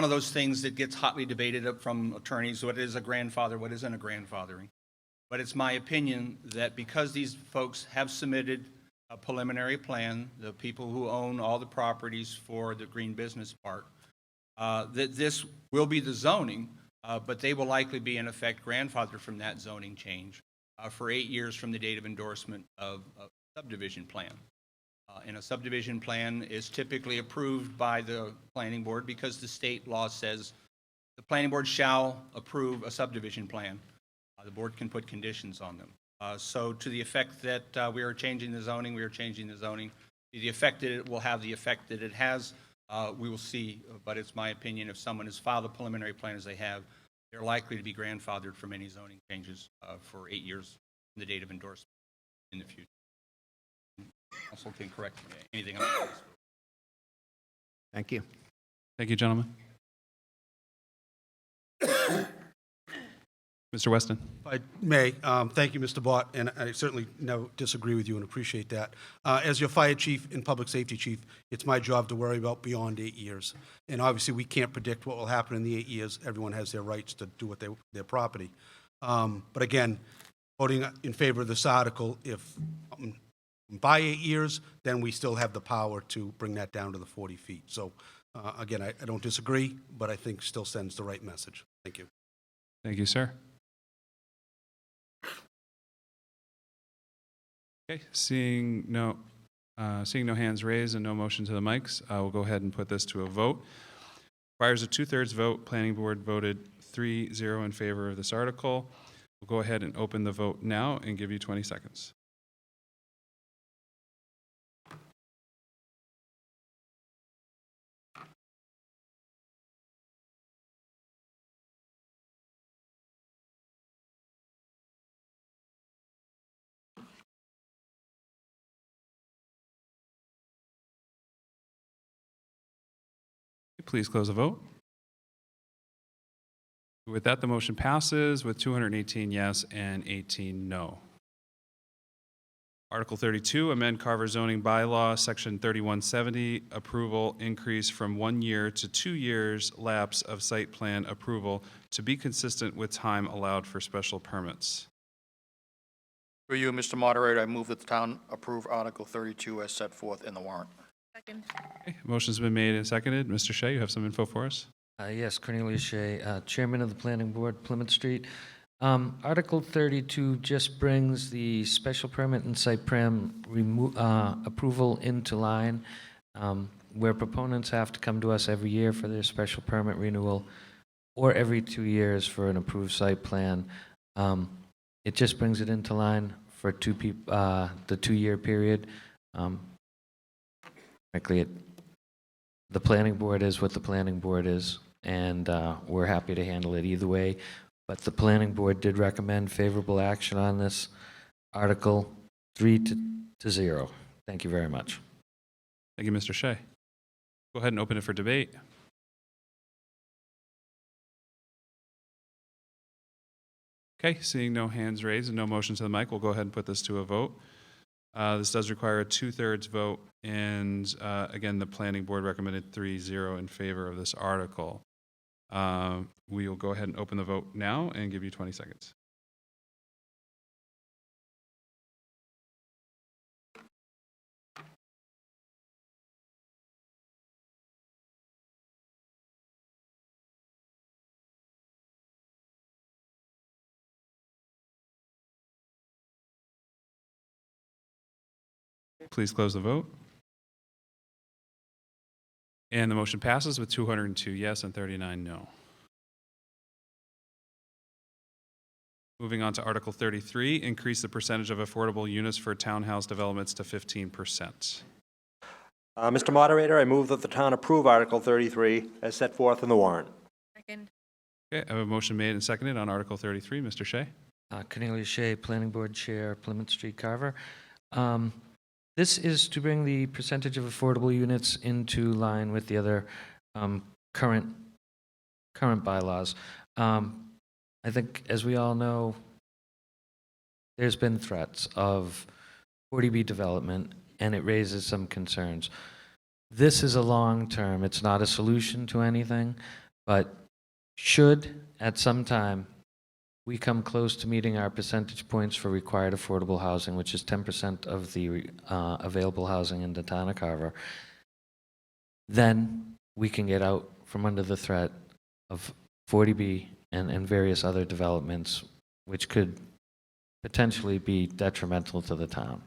of those things that gets hotly debated up from attorneys, what is a grandfather, what isn't a grandfathering. But it's my opinion that because these folks have submitted a preliminary plan, the people who own all the properties for the Green Business Park, that this will be the zoning, but they will likely be in effect grandfathered from that zoning change for 8 years from the date of endorsement of a subdivision plan. And a subdivision plan is typically approved by the planning board because the state law says the planning board shall approve a subdivision plan. The board can put conditions on them. So to the effect that we are changing the zoning, we are changing the zoning. The effect that it will have the effect that it has, we will see. But it's my opinion if someone has filed a preliminary plan as they have, they're likely to be grandfathered from any zoning changes for 8 years from the date of endorsement in the future. Also can correct anything else. Thank you. Thank you, gentlemen. Mr. Weston. If I may, thank you, Mr. Bott, and I certainly never disagree with you and appreciate that. As your fire chief and public safety chief, it's my job to worry about beyond 8 years. And obviously, we can't predict what will happen in the 8 years. Everyone has their rights to do what their property. But again, voting in favor of this article, if by 8 years, then we still have the power to bring that down to the 40 feet. So again, I don't disagree, but I think still sends the right message. Thank you. Thank you, sir. Okay, seeing no hands raised and no motion to the mics, we'll go ahead and put this to a vote. Requires a 2/3 vote. Planning board voted 3-0 in favor of this article. We'll go ahead and open the vote now and give you 20 seconds. please close the vote. With that, the motion passes with 218 yes and 18 no. Article 32, amend Carver zoning bylaw, section 3170, approval increase from 1 year to 2 years lapse of site plan approval to be consistent with time allowed for special permits. Through you, Mr. Moderator, I move that the town approve Article 32 as set forth in the warrant. Second. Okay, motion's been made and seconded. Mr. Shea, you have some info for us? Yes, Cornelius Shea, Chairman of the Planning Board, Plymouth Street. Article 32 just brings the special permit and site plan approval into line, where proponents have to come to us every year for their special permit renewal or every 2 years for an approved site plan. It just brings it into line for the 2-year period. Frankly, the planning board is what the planning board is, and we're happy to handle it either way. But the planning board did recommend favorable action on this article 3-0. Thank you very much. Thank you, Mr. Shea. Go ahead and open it for debate. Okay, seeing no hands raised and no motion to the mic, we'll go ahead and put this to a vote. This does require a 2/3 vote, and again, the planning board recommended 3-0 in favor of this article. We will go ahead and open the vote now and give you 20 seconds. Please close the vote. And the motion passes with 202 yes and 39 no. Moving on to Article 33, increase the percentage of affordable units for townhouse developments to 15%. Mr. Moderator, I move that the town approve Article 33 as set forth in the warrant. Second. Okay, I have a motion made and seconded on Article 33. Mr. Shea? Cornelius Shea, Planning Board Chair, Plymouth Street, Carver. This is to bring the percentage of affordable units into line with the other current bylaws. I think, as we all know, there's been threats of 40B development, and it raises some concerns. This is a long-term, it's not a solution to anything, but should, at some time, we come close to meeting our percentage points for required affordable housing, which is 10% of the available housing in the town of Carver, then we can get out from under the threat of 40B and various other developments, which could potentially be detrimental to the town.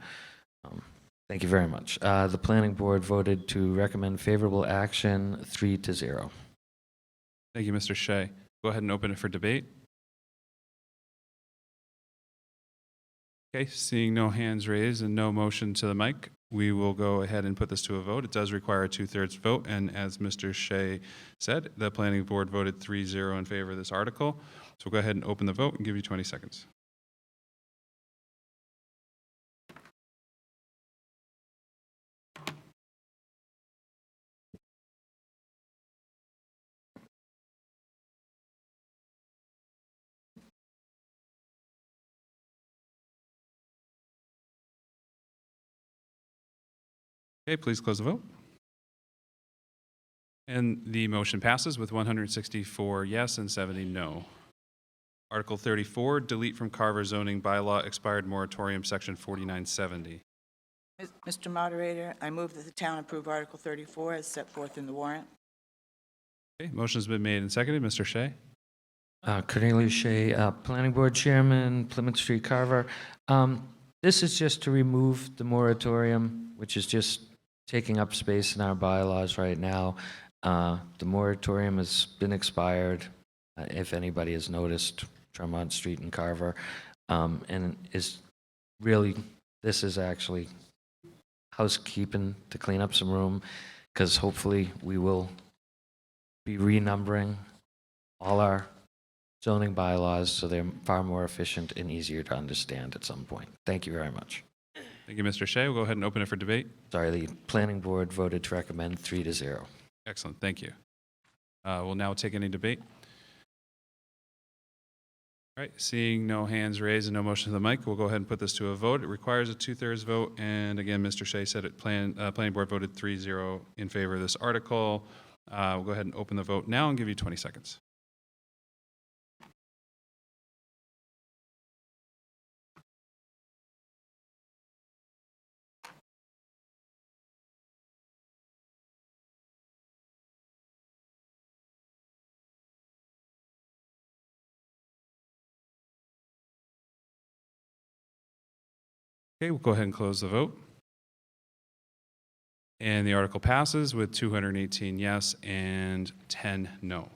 Thank you very much. The planning board voted to recommend favorable action 3-0. Thank you, Mr. Shea. Go ahead and open it for debate. Okay, seeing no hands raised and no motion to the mic, we will go ahead and put this to a vote. It does require a 2/3 vote, and as Mr. Shea said, the planning board voted 3-0 in favor of this article. So we'll go ahead and open the vote and give you 20 seconds. Okay, please close the vote. And the motion passes with 164 yes and 70 no. Article 34, delete from Carver zoning bylaw expired moratorium section 4970. Mr. Moderator, I move that the town approve Article 34 as set forth in the warrant. Okay, motion's been made and seconded. Mr. Shea? Cornelius Shea, Planning Board Chairman, Plymouth Street, Carver. This is just to remove the moratorium, which is just taking up space in our bylaws right now. The moratorium has been expired, if anybody has noticed, Tremont Street and Carver, and is really, this is actually housekeeping to clean up some room, because hopefully we will be renumbering all our zoning bylaws so they're far more efficient and easier to understand at some point. Thank you very much. Thank you, Mr. Shea. We'll go ahead and open it for debate. Sorry, the planning board voted to recommend 3-0. Excellent, thank you. We'll now take any debate. All right, seeing no hands raised and no motion to the mic, we'll go ahead and put this to a vote. It requires a 2/3 vote, and again, Mr. Shea said it. Planning board voted 3-0 in favor of this article. We'll go ahead and open the vote now and give you 20 seconds. Okay, we'll go ahead and close the vote. And the article passes with 218 yes and 10 no.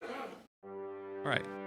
All right.